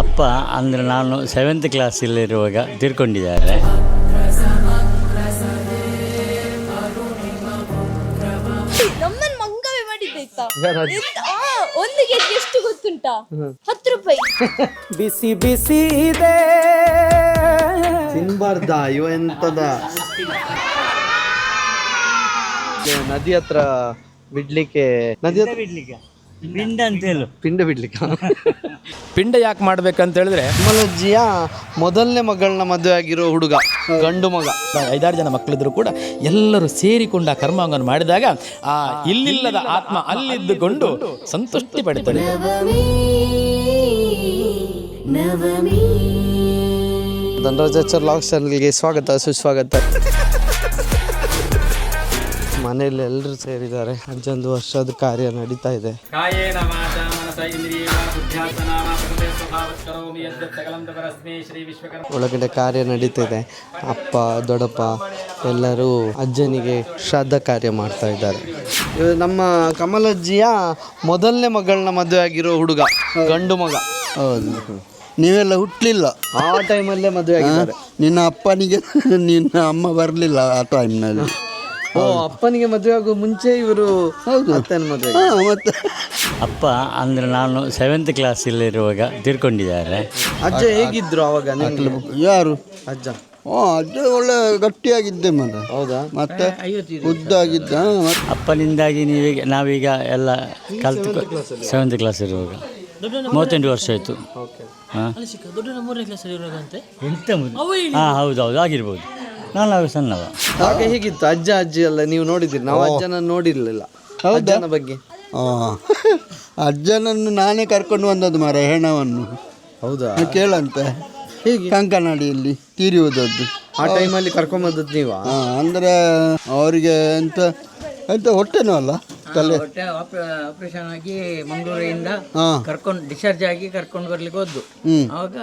ಅಪ್ಪ ಅಂದರೆ ನಾನು 7th ಕ್ಲಾಸಲ್ಲಿರುವಾಗ ತೀರ್ಕೊಂಡಿದ್ದಾರೆ. ನಮ್ಮನ್ನ ಮಂಗವೇ ಮಾಡಿದ್ದಾಯ್ತಾ. ಒಂದು ಕೆಜಿ ಎಷ್ಟು ಗೊತ್ತುಂಟಾ? 10 ರೂಪಾಯಿ. ಬಿಸಿ ಬಿಸಿ ಇದೆ ತಿನ್ಬಾರ್ದ ಇವ ಎಂತದ ನದಿ ಹತ್ರ ಬಿಡ್ಲಿಕ್ಕೆ ಪಿಂಡ ಅಂತ ಹೇಳು. ಪಿಂಡ ಬಿಡ್ಲಿಕ್ಕೆ ಪಿಂಡ ಯಾಕೆ ಮಾಡ್ಬೇಕಂತ ಹೇಳಿದ್ರೆ ಕಮಲಜ್ಜಿಯ ಮೊದಲನೇ ಮಗಳನ್ನ ಮದುವೆ ಆಗಿರೋ ಹುಡುಗ, ಗಂಡು ಮಗ. 5-6 ಜನ ಮಕ್ಕಳಿದ್ರು ಕೂಡ ಎಲ್ಲರೂ ಸೇರಿಕೊಂಡು ಆ ಕರ್ಮಾಂಗವನ್ನು ಮಾಡಿದಾಗ ಆ ಇಲ್ಲಿಲ್ಲದ ಆತ್ಮ ಅಲ್ಲಿದ್ದುಕೊಂಡು ಸಂತುಷ್ಟಿ ಪಡಿತಾರೆ. ಧನರಾಜಾಚಾರ್ ಲಾಗ್ ಚಾನಲ್ಗೆ ಸ್ವಾಗತ ಸುಸ್ವಾಗತ. ಮನೆಯಲ್ಲಿ ಎಲ್ಲರೂ ಸೇರಿದ್ದಾರೆ. ಅಜ್ಜಂದು ವರ್ಷದ ಕಾರ್ಯ ನಡೀತಾ ಇದೆ. ಒಳಗಡೆ ಕಾರ್ಯ ನಡೀತಿದೆ. ಅಪ್ಪ ದೊಡ್ಡಪ್ಪ ಎಲ್ಲರೂ ಅಜ್ಜನಿಗೆ ಶ್ರಾದ್ದ ಕಾರ್ಯ ಮಾಡ್ತಾ ಇದ್ದಾರೆ. ನಮ್ಮ ಕಮಲಜ್ಜಿಯ ಮೊದಲನೇ ಮಗಳನ್ನ ಮದುವೆ ಆಗಿರೋ ಹುಡುಗ, ಗಂಡು ಮಗ. ಹೌದು, ನೀವೆಲ್ಲ ಹುಟ್ಟಲಿಲ್ಲ ಆ ಟೈಮಲ್ಲೇ ಮದುವೆ ಆಗಿದ್ದಾರೆ. ನಿನ್ನ ಅಪ್ಪನಿಗೆ ನಿನ್ನ ಅಮ್ಮ ಬರಲಿಲ್ಲ ಆ ಟೈಮ್ನಲ್ಲಿ. ಓ, ಅಪ್ಪನಿಗೆ ಮದುವೆ ಆಗೋ ಮುಂಚೆ ಇವರು ಅಪ್ಪನ ಮದುವೆ. ಮತ್ತೆ ಅಪ್ಪ ಅಂದರೆ ನಾನು 7th ಕ್ಲಾಸಲ್ಲಿರುವಾಗ ತೀರ್ಕೊಂಡಿದ್ದಾರೆ. ಅಜ್ಜ ಹೇಗಿದ್ರು ಅವಾಗ ನಿಮ್ಗೆ? ಯಾರು ಅಜ್ಜ? ಅಜ್ಜ ಒಳ್ಳೆ ಗಟ್ಟಿಯಾಗಿದ್ದೆ ಮಗ. ಹೌದಾ? ಮತ್ತೆ ಉದ್ದಾಗಿದ್ದ. ಅಪ್ಪನಿಂದಾಗಿ ನಾವೀಗ ಎಲ್ಲ ಕಲ್ತು 7th ಕ್ಲಾಸ್ ಇರುವಾಗ 38 ವರ್ಷ ಆಯಿತು. ಹಾಂ, ಎಂತ ಹಾಂ, ಹೌದೌದು, ಆಗಿರ್ಬೋದು. ನಾನು ಆಗ ಸಣ್ಣವ. ಹಾಗೆ ಹೇಗಿತ್ತು ಅಜ್ಜ ಅಜ್ಜಿ ಎಲ್ಲ ನೀವು ನೋಡಿದ್ದೀರಿ? ನಾವು ಅಜ್ಜನ ನೋಡಿರ್ಲಿಲ್ಲ. ಅಜ್ಜನ ಬಗ್ಗೆ ಅಜ್ಜನನ್ನು ನಾನೇ ಕರ್ಕೊಂಡು ಬಂದದ್ದು ಮಾರ, ಹೆಣವನ್ನು. ಹೌದಾ? ಕೇಳಂತೆ ಹೇಗೆ? ಕಂಕನಾಡಿಯಲ್ಲಿ ತೀರಿ ಹೋದದ್ದು. ಆ ಟೈಮಲ್ಲಿ ಕರ್ಕೊಂಬಂದದ್ದು ನೀವಾ? ಅಂದರೆ ಅವರಿಗೆ ಎಂತ ಎಂತ ಹೊಟ್ಟೆನೂ ಅಲ್ಲ, ತಲೆ ಆಪರೇಷನ್ ಆಗಿ ಮಂಗಳೂರಿಂದ ಕರ್ಕೊಂಡು ಡಿಸ್ಚಾರ್ಜ್ ಆಗಿ ಕರ್ಕೊಂಡು ಬರ್ಲಿಕ್ಕೆ ಹೋದ್ದು. ಆವಾಗ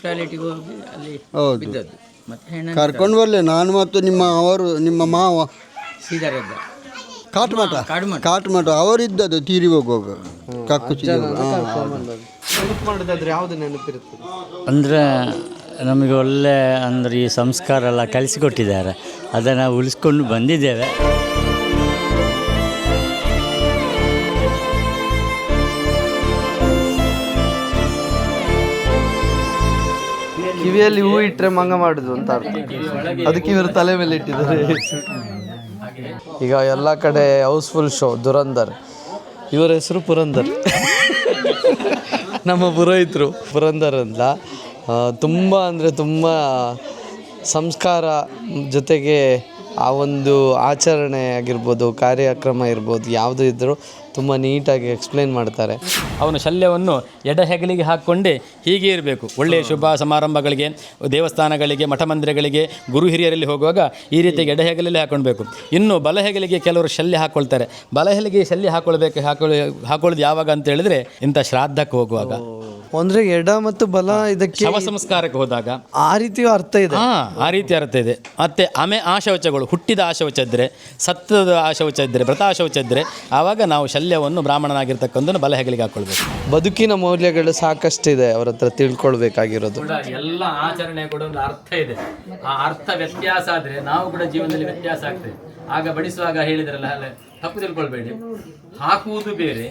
ಟಾಯ್ಲೆಟಿಗೆ ಹೋಗಿ ಅಲ್ಲಿ ಬಿದ್ದದ್ದು. ಮತ್ತೆ ಕರ್ಕೊಂಡು ಬರಲಿ ನಾನು ಮತ್ತು ನಿಮ್ಮ ಮಾವ ಸೀದಾರದ್ದ ಕಾಟ್ಮಠ ಅವರಿದ್ದದ್ದು ತೀರಿ ಹೋಗುವಾಗ ಕಕ್ಕುಚಿ. ಮಾಡೋದಾದ್ರೆ ಯಾವ್ದು ನೆನಪಿರುತ್ತೆ? ಅಂದರೆ ನಮಗೆ ಒಳ್ಳೆ ಅಂದರೆ ಈ ಸಂಸ್ಕಾರ ಎಲ್ಲ ಕಲಿಸಿಕೊಟ್ಟಿದ್ದಾರೆ, ಅದನ್ನು ಉಳಿಸ್ಕೊಂಡು ಬಂದಿದ್ದೇವೆ. ಕಿವಿಯಲ್ಲಿ ಹೂ ಇಟ್ಟರೆ ಮಂಗ ಮಾಡುದು ಅಂತ ಅರ್ಥ. ಅದಕ್ಕೆ ಇವರು ತಲೆ ಮೇಲೆ ಇಟ್ಟಿದ್ದಾರೆ. ಈಗ ಎಲ್ಲ ಕಡೆ ಹೌಸ್ಫುಲ್ ಶೋ ದುರಂದರ್. ಇವರ ಹೆಸರು ಪುರಂದರ್. ನಮ್ಮ ಪುರೋಹಿತರು ಪುರಂದರ್ ಅಂತ. ತುಂಬ ಅಂದರೆ ತುಂಬ ಸಂಸ್ಕಾರ ಜೊತೆಗೆ ಆ ಒಂದು ಆಚರಣೆ ಆಗಿರ್ಬೋದು, ಕಾರ್ಯಕ್ರಮ ಇರ್ಬೋದು, ಯಾವುದೂ ಇದ್ದರೂ ತುಂಬ ನೀಟಾಗಿ ಎಕ್ಸ್ಪ್ಲೈನ್ ಮಾಡ್ತಾರೆ. ಅವನು ಶಲ್ಯವನ್ನು ಎಡ ಹೆಗಲಿಗೆ ಹಾಕ್ಕೊಂಡೇ ಹೀಗೆ ಇರಬೇಕು. ಒಳ್ಳೆಯ ಶುಭ ಸಮಾರಂಭಗಳಿಗೆ, ದೇವಸ್ಥಾನಗಳಿಗೆ, ಮಠ ಮಂದಿರಗಳಿಗೆ, ಗುರು ಹಿರಿಯರಲ್ಲಿ ಹೋಗುವಾಗ ಈ ರೀತಿಯಾಗಿ ಎಡ ಹೆಗಲಲ್ಲಿ ಹಾಕ್ಕೊಳ್ಬೇಕು. ಇನ್ನು ಬಲ ಹೆಗಲಿಗೆ ಕೆಲವರು ಶಲ್ಯ ಹಾಕ್ಕೊಳ್ತಾರೆ. ಬಲ ಹೆಗಲಿಗೆ ಶಲ್ಯ ಹಾಕೊಳ್ಳೋದು ಯಾವಾಗ ಅಂತ ಹೇಳಿದ್ರೆ ಇಂಥ ಶ್ರಾದ್ದಕ್ಕೆ ಹೋಗುವಾಗ, ಅಂದರೆ ಎಡ ಮತ್ತು ಬಲ ಇದಕ್ಕೆ ಶವ ಸಂಸ್ಕಾರಕ್ಕೆ ಹೋದಾಗ ಆ ರೀತಿಯೂ ಅರ್ಥ ಇದೆ. ಆ ರೀತಿ ಅರ್ಥ ಇದೆ. ಮತ್ತು ಆಶೌಚಗಳು, ಹುಟ್ಟಿದ ಆಶೌಚ ಇದ್ದರೆ, ಸತ್ತದ ಆಶೌಚ ಇದ್ದರೆ, ವ್ರತ ಆಶೌಚ ಇದ್ದರೆ ಆವಾಗ ನಾವು ಶಲ್ಯವನ್ನು ಬ್ರಾಹ್ಮಣನಾಗಿರ್ತಕ್ಕಂಥ ಬಲ ಹೆಗಲಿಗೆ ಹಾಕ್ಕೊಳ್ಬೇಕು. ಬದುಕಿನ ಮೌಲ್ಯಗಳು ಸಾಕಷ್ಟಿದೆ ಅವ್ರ ಹತ್ರ ತಿಳ್ಕೊಳ್ಬೇಕಾಗಿರೋದು. ಎಲ್ಲ ಆಚರಣೆ ಕೂಡ ಒಂದು ಅರ್ಥ ಇದೆ. ಆ ಅರ್ಥ ವ್ಯತ್ಯಾಸ ಆದರೆ ನಾವು ಕೂಡ ಜೀವನದಲ್ಲಿ ವ್ಯತ್ಯಾಸ ಆಗ್ತದೆ. ಆಗ ಬಡಿಸುವಾಗ ಹೇಳಿದ್ರಲ್ಲ, ತಪ್ಪು ತಿಳ್ಕೊಳ್ಬೇಡಿ. ಹಾಕುವುದು ಬೇರೆ,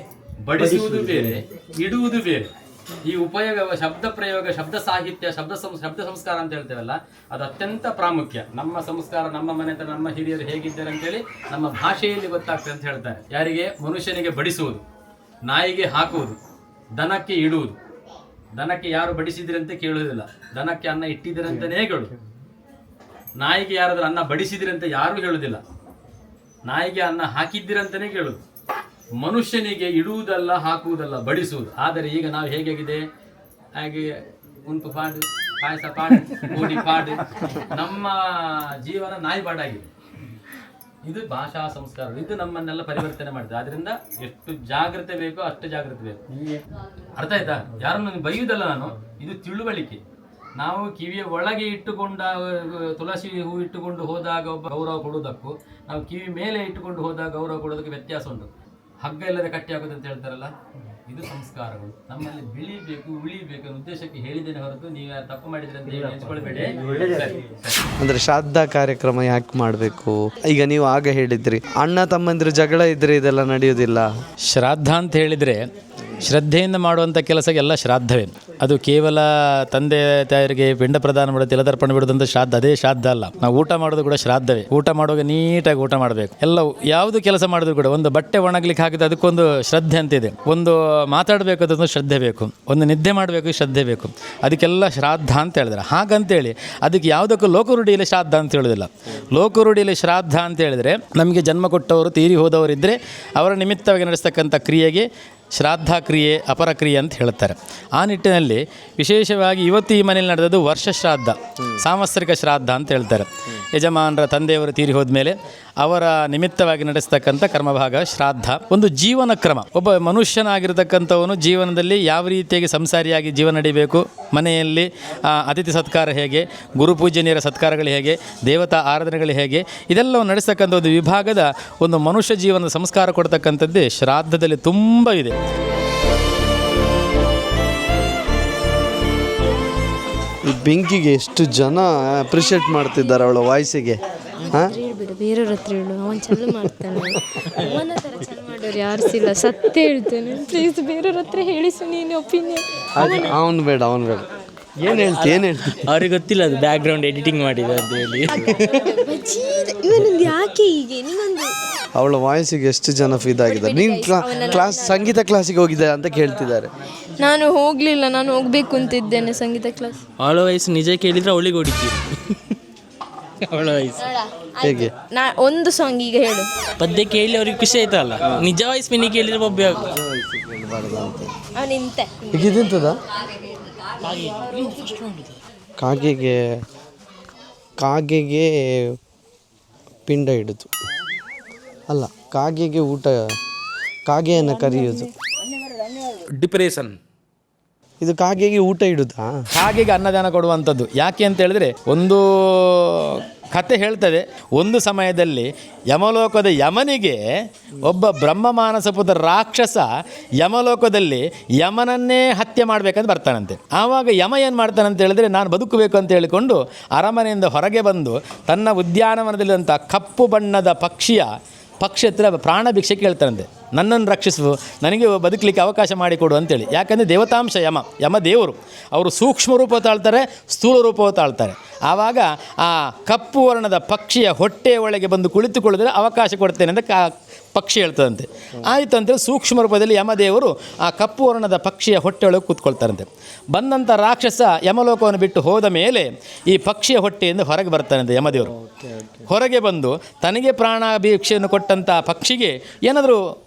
ಬಡಿಸುವುದು ಬೇರೆ, ಇಡುವುದು ಬೇರೆ. ಈ ಉಪಯೋಗ, ಶಬ್ದ ಪ್ರಯೋಗ, ಶಬ್ದ ಸಾಹಿತ್ಯ, ಶಬ್ದ ಸಂಸ್ಕಾರ ಅಂತ ಹೇಳ್ತೇವಲ್ಲ, ಅದು ಅತ್ಯಂತ ಪ್ರಾಮುಖ್ಯ. ನಮ್ಮ ಸಂಸ್ಕಾರ, ನಮ್ಮ ಮನೆತನ, ನಮ್ಮ ಹಿರಿಯರು ಹೇಗಿದ್ದಾರೆ ಅಂತೇಳಿ ನಮ್ಮ ಭಾಷೆಯಲ್ಲಿ ಗೊತ್ತಾಗ್ತದೆ ಅಂತ ಹೇಳ್ತಾರೆ. ಯಾರಿಗೆ? ಮನುಷ್ಯನಿಗೆ ಬಡಿಸುವುದು, ನಾಯಿಗೆ ಹಾಕುವುದು, ದನಕ್ಕೆ ಇಡುವುದು. ದನಕ್ಕೆ ಯಾರು ಬಡಿಸಿದ್ರಂತೆ ಕೇಳುವುದಿಲ್ಲ, ದನಕ್ಕೆ ಅನ್ನ ಇಟ್ಟಿದ್ದೀರಂತನೇ ಹೇಳುದು. ನಾಯಿಗೆ ಯಾರಾದ್ರೂ ಅನ್ನ ಬಡಿಸಿದಿರಂತೆ ಯಾರೂ ಹೇಳುವುದಿಲ್ಲ, ನಾಯಿಗೆ ಅನ್ನ ಹಾಕಿದ್ದೀರಂತನೇ ಕೇಳುದು. ಮನುಷ್ಯನಿಗೆ ಇಡುವುದಲ್ಲ, ಹಾಕುವುದಲ್ಲ, ಬಡಿಸುವುದು. ಆದರೆ ಈಗ ನಾವು ಹೇಗಾಗಿದೆ, ಹಾಗೆ ಉಂಟು ಪಾಡು, ಪಾಯಸ ಪಾಡು, ಕೋಡಿ ಪಾಡು, ನಮ್ಮ ಜೀವನ ನಾಯಿ ಪಾಡಾಗಿದೆ. ಇದು ಭಾಷಾ ಸಂಸ್ಕಾರ, ಇದು ನಮ್ಮನ್ನೆಲ್ಲ ಪರಿವರ್ತನೆ ಮಾಡ್ತದೆ. ಆದ್ರಿಂದ ಎಷ್ಟು ಜಾಗ್ರತೆ ಬೇಕೋ ಅಷ್ಟು ಜಾಗ್ರತೆ ಬೇಕು. ಅರ್ಥ ಆಯ್ತಾ? ಯಾರನ್ನು ಬೈಯುವುದಲ್ಲ ನಾನು, ಇದು ತಿಳುವಳಿಕೆ. ನಾವು ಕಿವಿಯ ಒಳಗೆ ಇಟ್ಟುಕೊಂಡ ತುಳಸಿ ಹೂ ಇಟ್ಟುಕೊಂಡು ಹೋದಾಗ ಒಬ್ಬ ಗೌರವ ಕೊಡುವುದಕ್ಕೂ ನಾವು ಕಿವಿ ಮೇಲೆ ಇಟ್ಟುಕೊಂಡು ಹೋದಾಗ ಗೌರವ ಕೊಡೋದಕ್ಕೆ ವ್ಯತ್ಯಾಸ ಉಂಟು. ಹಗ್ಗ ಇಲ್ಲದೆ ಕಟ್ಟಿ ಹಾಕೋದು ಅಂತ ಹೇಳ್ತಾರಲ್ಲ, ಇದು ಸಂಸ್ಕಾರಗಳು ನಮ್ಮಲ್ಲಿ ಬೆಳಿಬೇಕು ಉಳಿಬೇಕು ಅನ್ನೋ ಉದ್ದೇಶಕ್ಕೆ ಹೇಳಿದ್ದೇನೆ ಹೊರತು ನೀವು ತಪ್ಪು ಮಾಡಿದ್ರೆ ಅಂತ ಹೇಳಿ ನೆನೆಸ್ಕೊಳ್ಬೇಡಿ. ಅಂದರೆ ಶ್ರಾದ್ದ ಕಾರ್ಯಕ್ರಮ ಯಾಕೆ ಮಾಡಬೇಕು? ಈಗ ನೀವು ಆಗ ಹೇಳಿದ್ರಿ ಅಣ್ಣ ತಮ್ಮಂದಿರು ಜಗಳ ಇದ್ರೆ ಇದೆಲ್ಲ ನಡೆಯೋದಿಲ್ಲ. ಶ್ರಾದ್ದ ಅಂತ ಹೇಳಿದರೆ ಶ್ರದ್ಧೆಯಿಂದ ಮಾಡುವಂಥ ಕೆಲಸಕ್ಕೆ ಎಲ್ಲ ಶ್ರಾದ್ದವೇ. ಅದು ಕೇವಲ ತಂದೆ ತಾಯರಿಗೆ ಪಿಂಡ ಪ್ರದಾನ ಮಾಡೋದು, ತಿಲತರ್ಪಣ ಬಿಡೋದಂತ ಶ್ರಾದ್ದ, ಅದೇ ಶ್ರಾದ್ದ ಅಲ್ಲ. ನಾವು ಊಟ ಮಾಡೋದು ಕೂಡ ಶ್ರಾದ್ದವೇ. ಊಟ ಮಾಡುವಾಗ ನೀಟಾಗಿ ಊಟ ಮಾಡಬೇಕು. ಎಲ್ಲವೂ ಯಾವುದು ಕೆಲಸ ಮಾಡಿದ್ರು ಕೂಡ ಒಂದು ಬಟ್ಟೆ ಒಣಗ್ಲಿಕ್ಕೆ ಹಾಕಿದ್ರೆ ಅದಕ್ಕೊಂದು ಶ್ರದ್ಧೆ ಅಂತಿದೆ. ಒಂದು ಮಾತಾಡಬೇಕು ಅದೊಂದು ಶ್ರದ್ಧೆ ಬೇಕು, ಒಂದು ನಿದ್ದೆ ಮಾಡಬೇಕು ಶ್ರದ್ಧೆ ಬೇಕು. ಅದಕ್ಕೆಲ್ಲ ಶ್ರಾದ್ದ ಅಂತ ಹೇಳಿದ್ರೆ ಹಾಗಂತೇಳಿ ಅದಕ್ಕೆ ಯಾವುದಕ್ಕೂ ಲೋಕರೂಢಿಯಲ್ಲಿ ಶ್ರಾದ್ದ ಅಂತ ಹೇಳೋದಿಲ್ಲ. ಲೋಕರೂಢಿಯಲ್ಲಿ ಶ್ರಾದ್ದ ಅಂತ ಹೇಳಿದರೆ ನಮಗೆ ಜನ್ಮ ಕೊಟ್ಟವರು ತೀರಿ ಹೋದವರಿದ್ದರೆ ಅವರ ನಿಮಿತ್ತವಾಗಿ ನಡೆಸ್ತಕ್ಕಂಥ ಕ್ರಿಯೆಗೆ ಶ್ರಾದ್ದ ಕ್ರಿಯೆ ಅಪರ ಕ್ರಿಯೆ ಅಂತ ಹೇಳ್ತಾರೆ. ಆ ನಿಟ್ಟಿನಲ್ಲಿ ವಿಶೇಷವಾಗಿ ಇವತ್ತು ಈ ಮನೇಲಿ ನಡೆದದ್ದು ವರ್ಷ ಶ್ರಾದ್ದ, ಸಾಂವತ್ಸರಿಕ ಶ್ರಾದ್ದ ಅಂತ ಹೇಳ್ತಾರೆ. ಯಜಮಾನರ ತಂದೆಯವರು ತೀರಿ ಹೋದ್ಮೇಲೆ ಅವರ ನಿಮಿತ್ತವಾಗಿ ನಡೆಸ್ತಕ್ಕಂಥ ಕರ್ಮಭಾಗ ಶ್ರಾದ್ದ. ಒಂದು ಜೀವನ ಕ್ರಮ. ಒಬ್ಬ ಮನುಷ್ಯನಾಗಿರ್ತಕ್ಕಂಥವನು ಜೀವನದಲ್ಲಿ ಯಾವ ರೀತಿಯಾಗಿ ಸಂಸಾರಿಯಾಗಿ ಜೀವನ ನಡಿಬೇಕು, ಮನೆಯಲ್ಲಿ ಅತಿಥಿ ಸತ್ಕಾರ ಹೇಗೆ, ಗುರುಪೂಜನೀಯರ ಸತ್ಕಾರಗಳು ಹೇಗೆ, ದೇವತಾ ಆರಾಧನೆಗಳು ಹೇಗೆ, ಇದೆಲ್ಲವನ್ನು ನಡೆಸ್ತಕ್ಕಂಥ ಒಂದು ವಿಭಾಗದ ಒಂದು ಮನುಷ್ಯ ಜೀವನದ ಸಂಸ್ಕಾರ ಕೊಡ್ತಕ್ಕಂಥದ್ದೇ ಶ್ರಾದ್ದದಲ್ಲಿ ತುಂಬ ಇದೆ. ಈ ಬೆಂಕಿಗೆ ಎಷ್ಟು ಜನ ಅಪ್ರಿಷಿಯೇಟ್ ಮಾಡ್ತಿದ್ದಾರೆ ಅವಳ ವಾಯ್ಸಿಗೆ. ಹೇಳ್ಬಿಡು, ಬೇರೆಯವ್ರ ಹತ್ರ ಹೇಳು, ಅವನು ಚಂದ ಮಾಡ್ತಾನೆ. ಅವನ ಥರ ಚಂದ ಮಾಡೋರು ಯಾರು ಸಿಲ್ಲ, ಸತ್ಯ ಹೇಳ್ತೇನೆ. ಪ್ಲೀಸ್ ಬೇರೆಯವ್ರ ಹತ್ರ ಹೇಳಿಸು ನೀನು ಒಪಿನಿಯನ್. ಅವನು ಬೇಡ. ಏನು ಹೇಳ್ತಿ? ಅವ್ರಿಗೆ ಗೊತ್ತಿಲ್ಲ ಅದು ಬ್ಯಾಕ್ಗ್ರೌಂಡ್ ಎಡಿಟಿಂಗ್ ಮಾಡಿದೆ ಅಂತ ಹೇಳಿ. ಇವನೊಂದು ಯಾಕೆ ಹೀಗೆ ನೀನೊಂದು ಅವಳ ವಾಯ್ಸಿಗೆ ಎಷ್ಟು ಜನ ಫಿದಾಗಿದ್ದಾರೆ. ನೀನು ಕ್ಲಾಸ್ ಸಂಗೀತ ಕ್ಲಾಸಿಗೆ ಹೋಗಿದ್ದೆ ಅಂತ ಕೇಳ್ತಿದ್ದಾರೆ. ನಾನು ಹೋಗಲಿಲ್ಲ, ನಾನು ಹೋಗಬೇಕು ಅಂತಿದ್ದೇನೆ ಸಂಗೀತ ಕ್ಲಾಸ್. ಅವಳ ವಯಸ್ಸು ನಿಜ ಕೇಳಿದರೆ ಅವಳಿಗೆ ಹೊಡಿತೀವಿ. ಅವಳ ವಯಸ್ಸು ಹೇಗೆ? ನಾ ಒಂದು ಸಾಂಗ್ ಈಗ ಹೇಳು. ಪದ್ಯ ಕೇಳಿ ಅವ್ರಿಗೆ ಖುಷಿ ಆಯ್ತಲ್ಲ. ನಿಜ ವಯಸ್ಸು ಮಿನಿ ಕೇಳಿದ್ರೆ ಒಬ್ಬ ನಿಂತೆ ಈಗ ಇದೆಂತದ? ಕಾಗೆಗೆ ಪಿಂಡ ಇಡುದು ಅಲ್ಲ, ಕಾಗೆಗೆ ಊಟ, ಕಾಗೆಯನ್ನು ಕರೆಯುವುದು ಡಿಪ್ರೆಷನ್. ಇದು ಕಾಗೆಗೆ ಊಟ ಇಡುತ್ತಾ? ಕಾಗೆಗೆ ಅನ್ನದಾನ ಕೊಡುವಂಥದ್ದು. ಯಾಕೆ ಅಂತ ಹೇಳಿದ್ರೆ ಒಂದು ಕತೆ ಹೇಳ್ತದೆ. ಒಂದು ಸಮಯದಲ್ಲಿ ಯಮಲೋಕದ ಯಮನಿಗೆ ಒಬ್ಬ ಬ್ರಹ್ಮ ಮಾನಸಪುತ್ರ ರಾಕ್ಷಸ ಯಮಲೋಕದಲ್ಲಿ ಯಮನನ್ನೇ ಹತ್ಯೆ ಮಾಡಬೇಕಂತ ಬರ್ತಾನಂತೆ. ಆವಾಗ ಯಮ ಏನು ಮಾಡ್ತಾನಂತ ಹೇಳಿದ್ರೆ, ನಾನು ಬದುಕಬೇಕು ಅಂತ ಹೇಳಿಕೊಂಡು ಅರಮನೆಯಿಂದ ಹೊರಗೆ ಬಂದು ತನ್ನ ಉದ್ಯಾನವನದಲ್ಲಿರುವಂಥ ಕಪ್ಪು ಬಣ್ಣದ ಪಕ್ಷಿ ಹತ್ರ ಪ್ರಾಣ ಭಿಕ್ಷೆ ಕೇಳ್ತಾನಂತೆ. ನನ್ನನ್ನು ರಕ್ಷಿಸು, ನನಗೆ ಬದುಕಲಿಕ್ಕೆ ಅವಕಾಶ ಮಾಡಿಕೊಡು ಅಂತೇಳಿ. ಯಾಕಂದರೆ ದೇವತಾಂಶ ಯಮ ದೇವರು, ಅವರು ಸೂಕ್ಷ್ಮ ರೂಪ ತಾಳ್ತಾರೆ, ಸ್ಥೂಲ ರೂಪ ತಾಳ್ತಾರೆ. ಆವಾಗ ಆ ಕಪ್ಪು ವರ್ಣದ ಪಕ್ಷಿಯ ಹೊಟ್ಟೆಯ ಒಳಗೆ ಬಂದು ಕುಳಿತುಕೊಳ್ಳಿದ್ರೆ ಅವಕಾಶ ಕೊಡ್ತೇನೆ ಅಂತ ಪಕ್ಷಿ ಹೇಳ್ತದಂತೆ. ಆಯಿತು ಅಂತೇಳಿ ಸೂಕ್ಷ್ಮ ರೂಪದಲ್ಲಿ ಯಮದೇವರು ಆ ಕಪ್ಪು ವರ್ಣದ ಪಕ್ಷಿಯ ಹೊಟ್ಟೆಯೊಳಗೆ ಕೂತ್ಕೊಳ್ತಾರಂತೆ. ಬಂದಂಥ ರಾಕ್ಷಸ ಯಮಲೋಕವನ್ನು ಬಿಟ್ಟು ಹೋದ ಮೇಲೆ ಈ ಪಕ್ಷಿಯ ಹೊಟ್ಟೆಯಿಂದ ಹೊರಗೆ ಬರ್ತಾನಂತೆ ಯಮದೇವರು. ಹೊರಗೆ ಬಂದು ತನಗೆ ಪ್ರಾಣಾಭಿಕ್ಷೆಯನ್ನು ಕೊಟ್ಟಂಥ ಪಕ್ಷಿಗೆ ಏನಾದರೂ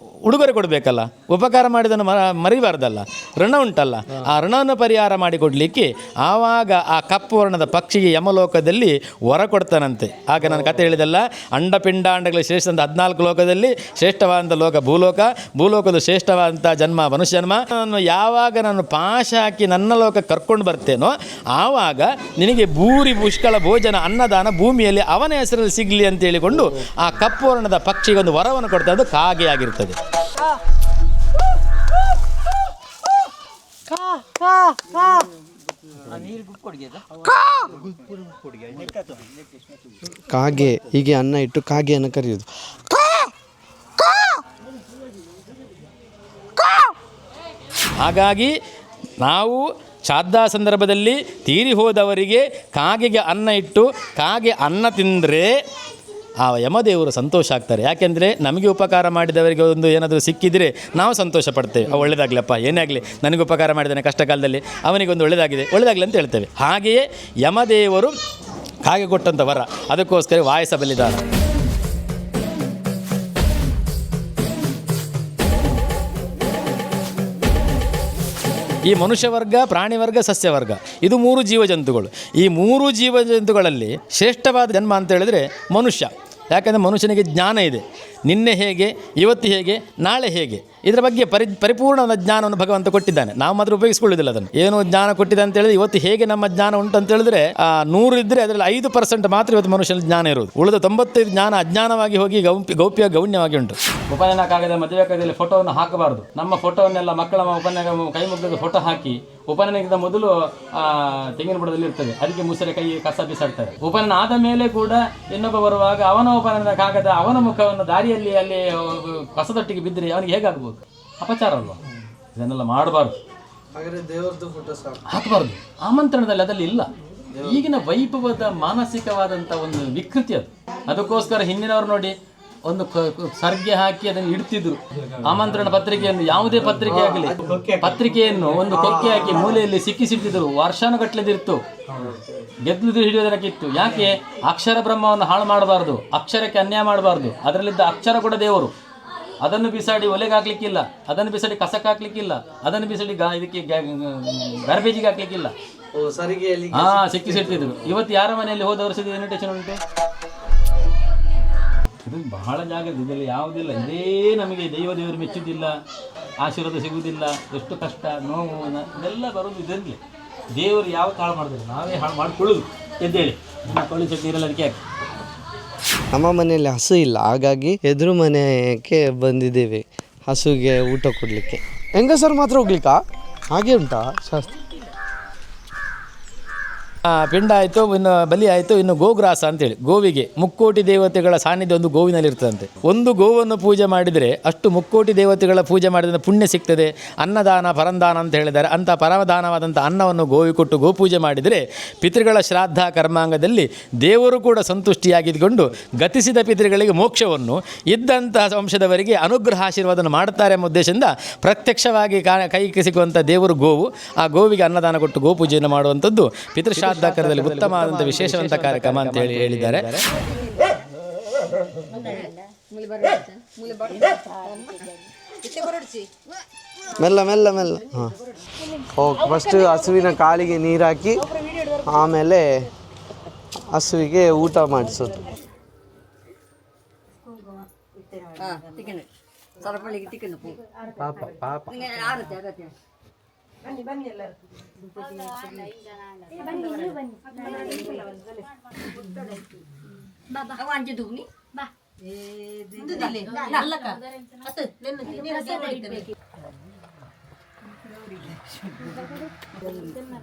ಉಡುಗೊರೆ ಕೊಡಬೇಕಲ್ಲ, ಉಪಕಾರ ಮಾಡಿದನ್ನು ಮರಿಬಾರ್ದಲ್ಲ, ಋಣ ಉಂಟಲ್ಲ, ಆ ಋಣವನ್ನು ಪರಿಹಾರ ಮಾಡಿಕೊಡ್ಲಿಕ್ಕೆ ಆವಾಗ ಆ ಕಪ್ಪು ವರ್ಣದ ಪಕ್ಷಿಗೆ ಯಮಲೋಕದಲ್ಲಿ ವರ ಕೊಡ್ತಾನಂತೆ. ಆಗ ನಾನು ಕತೆ ಹೇಳಿದಲ್ಲ, ಅಂಡಪಿಂಡಾಂಡಗಳ ಶ್ರೇಷ್ಠ 14 ಲೋಕದಲ್ಲಿ ಶ್ರೇಷ್ಠವಾದಂಥ ಲೋಕ ಭೂಲೋಕ, ಭೂಲೋಕದ ಶ್ರೇಷ್ಠವಾದಂಥ ಜನ್ಮ ಮನುಷ್ಯ ಜನ್ಮ. ನಾನು ಪಾಶ ಹಾಕಿ ನನ್ನ ಲೋಕಕ್ಕೆ ಕರ್ಕೊಂಡು ಬರ್ತೇನೋ ಆವಾಗ ನಿನಗೆ ಭೂರಿ ಪುಷ್ಕಳ ಭೋಜನ ಅನ್ನದಾನ ಭೂಮಿಯಲ್ಲಿ ಅವನ ಹೆಸರಲ್ಲಿ ಸಿಗಲಿ ಅಂತ ಹೇಳಿಕೊಂಡು ಆ ಕಪ್ಪು ವರ್ಣದ ಪಕ್ಷಿಗೆ ಒಂದು ವರವನ್ನು ಕೊಡ್ತಾ ಅದು ಕಾಗೆ ಆಗಿರ್ತದೆ. ಕಾಗೆ ಹೀಗೆ ಅನ್ನ ಇಟ್ಟು ಕಾಗೆಯನ್ನು ಕರೆಯುವುದು. ಹಾಗಾಗಿ ನಾವು ಶ್ರಾದ್ದ ಸಂದರ್ಭದಲ್ಲಿ ತೀರಿ ಹೋದವರಿಗೆ ಕಾಗೆಗೆ ಅನ್ನ ಇಟ್ಟು ಕಾಗೆ ಅನ್ನ ತಿಂದರೆ ಆ ಯಮದೇವರು ಸಂತೋಷ ಆಗ್ತಾರೆ. ಯಾಕೆಂದರೆ ನಮಗೆ ಉಪಕಾರ ಮಾಡಿದವರಿಗೆ ಒಂದು ಏನಾದರೂ ಸಿಕ್ಕಿದರೆ ನಾವು ಸಂತೋಷ ಪಡ್ತೇವೆ. ಒಳ್ಳೆಯದಾಗಲಪ್ಪ, ಏನೇ ಆಗಲಿ ನನಗೆ ಉಪಕಾರ ಮಾಡಿದ್ದಾನೆ ಕಷ್ಟ ಕಾಲದಲ್ಲಿ, ಅವನಿಗೊಂದು ಒಳ್ಳೆಯದಾಗಲಿ ಅಂತ ಹೇಳ್ತೇವೆ. ಹಾಗೆಯೇ ಯಮದೇವರು ಕಾಗೆ ಕೊಟ್ಟಂಥ ವರ, ಅದಕ್ಕೋಸ್ಕರ ವಾಯಸ ಬಲಿದಾನ. ಈ ಮನುಷ್ಯ ವರ್ಗ, ಪ್ರಾಣಿ ವರ್ಗ, ಸಸ್ಯ ವರ್ಗ, ಇದು 3 ಜೀವಜಂತುಗಳು. ಈ 3 ಜೀವಜಂತುಗಳಲ್ಲಿ ಶ್ರೇಷ್ಠವಾದ ಜನ್ಮ ಅಂತ ಹೇಳಿದರೆ ಮನುಷ್ಯ. ಯಾಕಂದರೆ ಮನುಷ್ಯನಿಗೆ ಜ್ಞಾನ ಇದೆ. ನಿನ್ನೆ ಹೇಗೆ, ಇವತ್ತು ಹೇಗೆ, ನಾಳೆ ಹೇಗೆ, ಇದರ ಬಗ್ಗೆ ಪರಿಪೂರ್ಣವಾದ ಜ್ಞಾನವನ್ನು ಭಗವಂತ ಕೊಟ್ಟಿದ್ದಾನೆ. ನಾವು ಮಾತ್ರ ಉಪಯೋಗಿಸ್ಕೊಳ್ಳೋದಿಲ್ಲ ಅದನ್ನು. ಏನು ಜ್ಞಾನ ಕೊಟ್ಟಿದೆ ಅಂತ ಹೇಳಿದ್ರೆ, ಇವತ್ತು ಹೇಗೆ ನಮ್ಮ ಜ್ಞಾನ ಉಂಟು ಅಂತ ಹೇಳಿದ್ರೆ 100 ಇದ್ದರೆ ಅದರಲ್ಲಿ 5% ಮಾತ್ರ ಇವತ್ತು ಮನುಷ್ಯನ ಜ್ಞಾನ ಇರೋದು. ಉಳಿದ 95 ಜ್ಞಾನ ಅಜ್ಞಾನವಾಗಿ ಹೋಗಿ ಗೌಣ್ಯವಾಗಿ ಉಂಟು. ಉಪನಯನ ಕಾಗದ ಮದುವೆ ಕಾಗದಲ್ಲಿ ಫೋಟೋವನ್ನು ಹಾಕಬಾರ್ದು. ನಮ್ಮ ಫೋಟೋವನ್ನೆಲ್ಲ ಮಕ್ಕಳ ಉಪನಯನ ಕೈ ಮುಗಿದ ಫೋಟೋ ಹಾಕಿ ಉಪನಯನಕ್ಕಿಂತ ಮೊದಲು ತೆಂಗಿನ ಬುಡದಲ್ಲಿ ಇರ್ತದೆ, ಅದಕ್ಕೆ ಮುಸರೆ ಕೈ ಕಸ ಬಿಸಾಡ್ತಾರೆ. ಉಪನಯನ ಆದ ಮೇಲೆ ಕೂಡ ಇನ್ನೊಬ್ಬ ಬರುವಾಗ ಅವನ ಉಪನಯನದ ಕಾಗದ ಅವನ ಮುಖವನ್ನು ದಾರಿಯಲ್ಲಿ ಅಲ್ಲಿ ಕಸದೊಟ್ಟಿಗೆ ಬಿದ್ದರೆ ಅವನಿಗೆ ಹೇಗಾಗ್ಬೋದು? ಅಪಚಾರ ಅಲ್ವಾ? ಇದನ್ನೆಲ್ಲ ಮಾಡಬಾರ್ದು, ಹಾಕಬಾರ್ದು. ಆಮಂತ್ರಣದಲ್ಲಿ ಅದರಲ್ಲಿ ಇಲ್ಲ. ಈಗಿನ ವೈಭವದ ಮಾನಸಿಕವಾದಂಥ ಒಂದು ವಿಕೃತಿ ಅದು. ಅದಕ್ಕೋಸ್ಕರ ಹಿಂದಿನವರು ನೋಡಿ ಒಂದು ಸರ್ಗೆ ಹಾಕಿ ಅದನ್ನು ಇಡ್ತಿದ್ರು. ಆಮಂತ್ರಣ ಪತ್ರಿಕೆಯನ್ನು, ಯಾವುದೇ ಪತ್ರಿಕೆ ಆಗಲಿ, ಪತ್ರಿಕೆಯನ್ನು ಒಂದು ಕೊಕ್ಕೆ ಹಾಕಿ ಮೂಲೆಯಲ್ಲಿ ಸಿಕ್ಕಿಸಿಟ್ಟಿದ್ರು. ವರ್ಷಾನುಗಟ್ಟಲೆದಿತ್ತು, ಗೆದ್ದು ಹಿಡಿಯೋದಕ್ಕಿತ್ತು. ಯಾಕೆ? ಅಕ್ಷರ ಬ್ರಹ್ಮವನ್ನು ಹಾಳು ಮಾಡಬಾರ್ದು, ಅಕ್ಷರಕ್ಕೆ ಅನ್ಯಾಯ ಮಾಡಬಾರ್ದು. ಅದರಲ್ಲಿದ್ದ ಅಕ್ಷರ ಕೂಡ ದೇವರು. ಅದನ್ನು ಬಿಸಾಡಿ ಒಲೆಗೆ ಹಾಕ್ಲಿಕ್ಕಿಲ್ಲ, ಅದನ್ನು ಬಿಸಾಡಿ ಕಸಕ್ಕೆ ಹಾಕ್ಲಿಕ್ಕಿಲ್ಲ, ಅದನ್ನು ಬಿಸಾಡಿ ಇದಕ್ಕೆ ಗಾರ್ಬೇಜಿಗೆ ಹಾಕ್ಲಿಕ್ಕಿಲ್ಲ. ಸಿಕ್ಕಿಸಿಡ್ತಿದ್ರು. ಇವತ್ತು ಯಾರ ಮನೆಯಲ್ಲಿ ಹೋದ ವರ್ಷದ ಇನ್ವಿಟೇಷನ್ ಉಂಟು? ಇದು ಬಹಳ ಜಾಗದ, ಇದರಲ್ಲಿ ಯಾವುದಿಲ್ಲ. ಇದೇ ನಮಗೆ ದೇವರು ಮೆಚ್ಚುವುದಿಲ್ಲ, ಆಶೀರ್ವಾದ ಸಿಗುವುದಿಲ್ಲ, ಎಷ್ಟು ಕಷ್ಟ ನೋವು ಇದೆಲ್ಲ ಬರೋದು ಇದರಲ್ಲಿ. ದೇವರು ಯಾವ ಹಾಳು ಮಾಡಿದ್ರೆ ನಾವೇ ಹಾಳು ಮಾಡಿಕೊಳ್ಳೋದು. ಎದ್ದೇಳಿ ಕೊಳ್ಳಿ ನೀರಲ್ಲಿ ಅದಕ್ಕೆ ಹಾಕಿ. ನಮ್ಮ ಮನೆಯಲ್ಲಿ ಹಸು ಇಲ್ಲ, ಹಾಗಾಗಿ ಎದುರು ಮನೆಗೆ ಬಂದಿದ್ದೇವೆ ಹಸುಗೆ ಊಟ ಕೊಡಲಿಕ್ಕೆ. ಹೆಂಗಸರು ಮಾತ್ರ ಹೋಗ್ಲಿಕ್ಕಾ? ಹಾಗೆ ಉಂಟಾ ಶಾಸ್ತ್ರ? ಪಿಂಡ ಆಯಿತು, ಇನ್ನು ಬಲಿ ಆಯಿತು, ಇನ್ನು ಗೋಗ್ರಾಸ ಅಂತೇಳಿ ಗೋವಿಗೆ 3,000,000 ದೇವತೆಗಳ ಸಾನ್ನಿಧ್ಯ ಒಂದು ಗೋವಿನಲ್ಲಿ ಇರ್ತದಂತೆ. ಒಂದು ಗೋವನ್ನು ಪೂಜೆ ಮಾಡಿದರೆ ಅಷ್ಟು 3,000,000 ದೇವತೆಗಳ ಪೂಜೆ ಮಾಡಿದರೆ ಪುಣ್ಯ ಸಿಗ್ತದೆ. ಅನ್ನದಾನ ಪರಂದಾನ ಅಂತ ಹೇಳಿದ್ದಾರೆ. ಅಂಥ ಪರಮದಾನವಾದಂಥ ಅನ್ನವನ್ನು ಗೋವಿ ಕೊಟ್ಟು ಗೋಪೂಜೆ ಮಾಡಿದರೆ ಪಿತೃಗಳ ಶ್ರಾದ್ದ ಕರ್ಮಾಂಗದಲ್ಲಿ ದೇವರು ಕೂಡ ಸಂತುಷ್ಟಿಯಾಗಿದ್ದುಕೊಂಡು ಗತಿಸಿದ ಪಿತೃಗಳಿಗೆ ಮೋಕ್ಷವನ್ನು, ಇದ್ದಂತಹ ವಂಶದವರಿಗೆ ಅನುಗ್ರಹ ಆಶೀರ್ವಾದವನ್ನು ಮಾಡುತ್ತಾರೆ ಎಂಬ ಉದ್ದೇಶದಿಂದ ಪ್ರತ್ಯಕ್ಷವಾಗಿ ಕೈಗೆ ಸಿಗುವಂಥ ದೇವರು ಗೋವು. ಆ ಗೋವಿಗೆ ಅನ್ನದಾನ ಕೊಟ್ಟು ಗೋಪೂಜೆಯನ್ನು ಮಾಡುವಂಥದ್ದು ಪಿತೃಶ್ರಾದ್ದಾಕರದಲ್ಲಿ ಉತ್ತಮವಾದಂಥ ವಿಶೇಷವಂತ ಕಾರ್ಯಕ್ರಮ ಅಂತ ಹೇಳಿದ್ದಾರೆ. ಮೆಲ್ಲ ಮೆಲ್ಲ ಮೆಲ್ಲ. ಫಸ್ಟ್ ಹಸುವಿನ ಕಾಲಿಗೆ ನೀರು ಹಾಕಿ ಆಮೇಲೆ ಹಸುವಿಗೆ ಊಟ ಮಾಡಿಸೋದು. ಪಾಪ ಪಾಪ.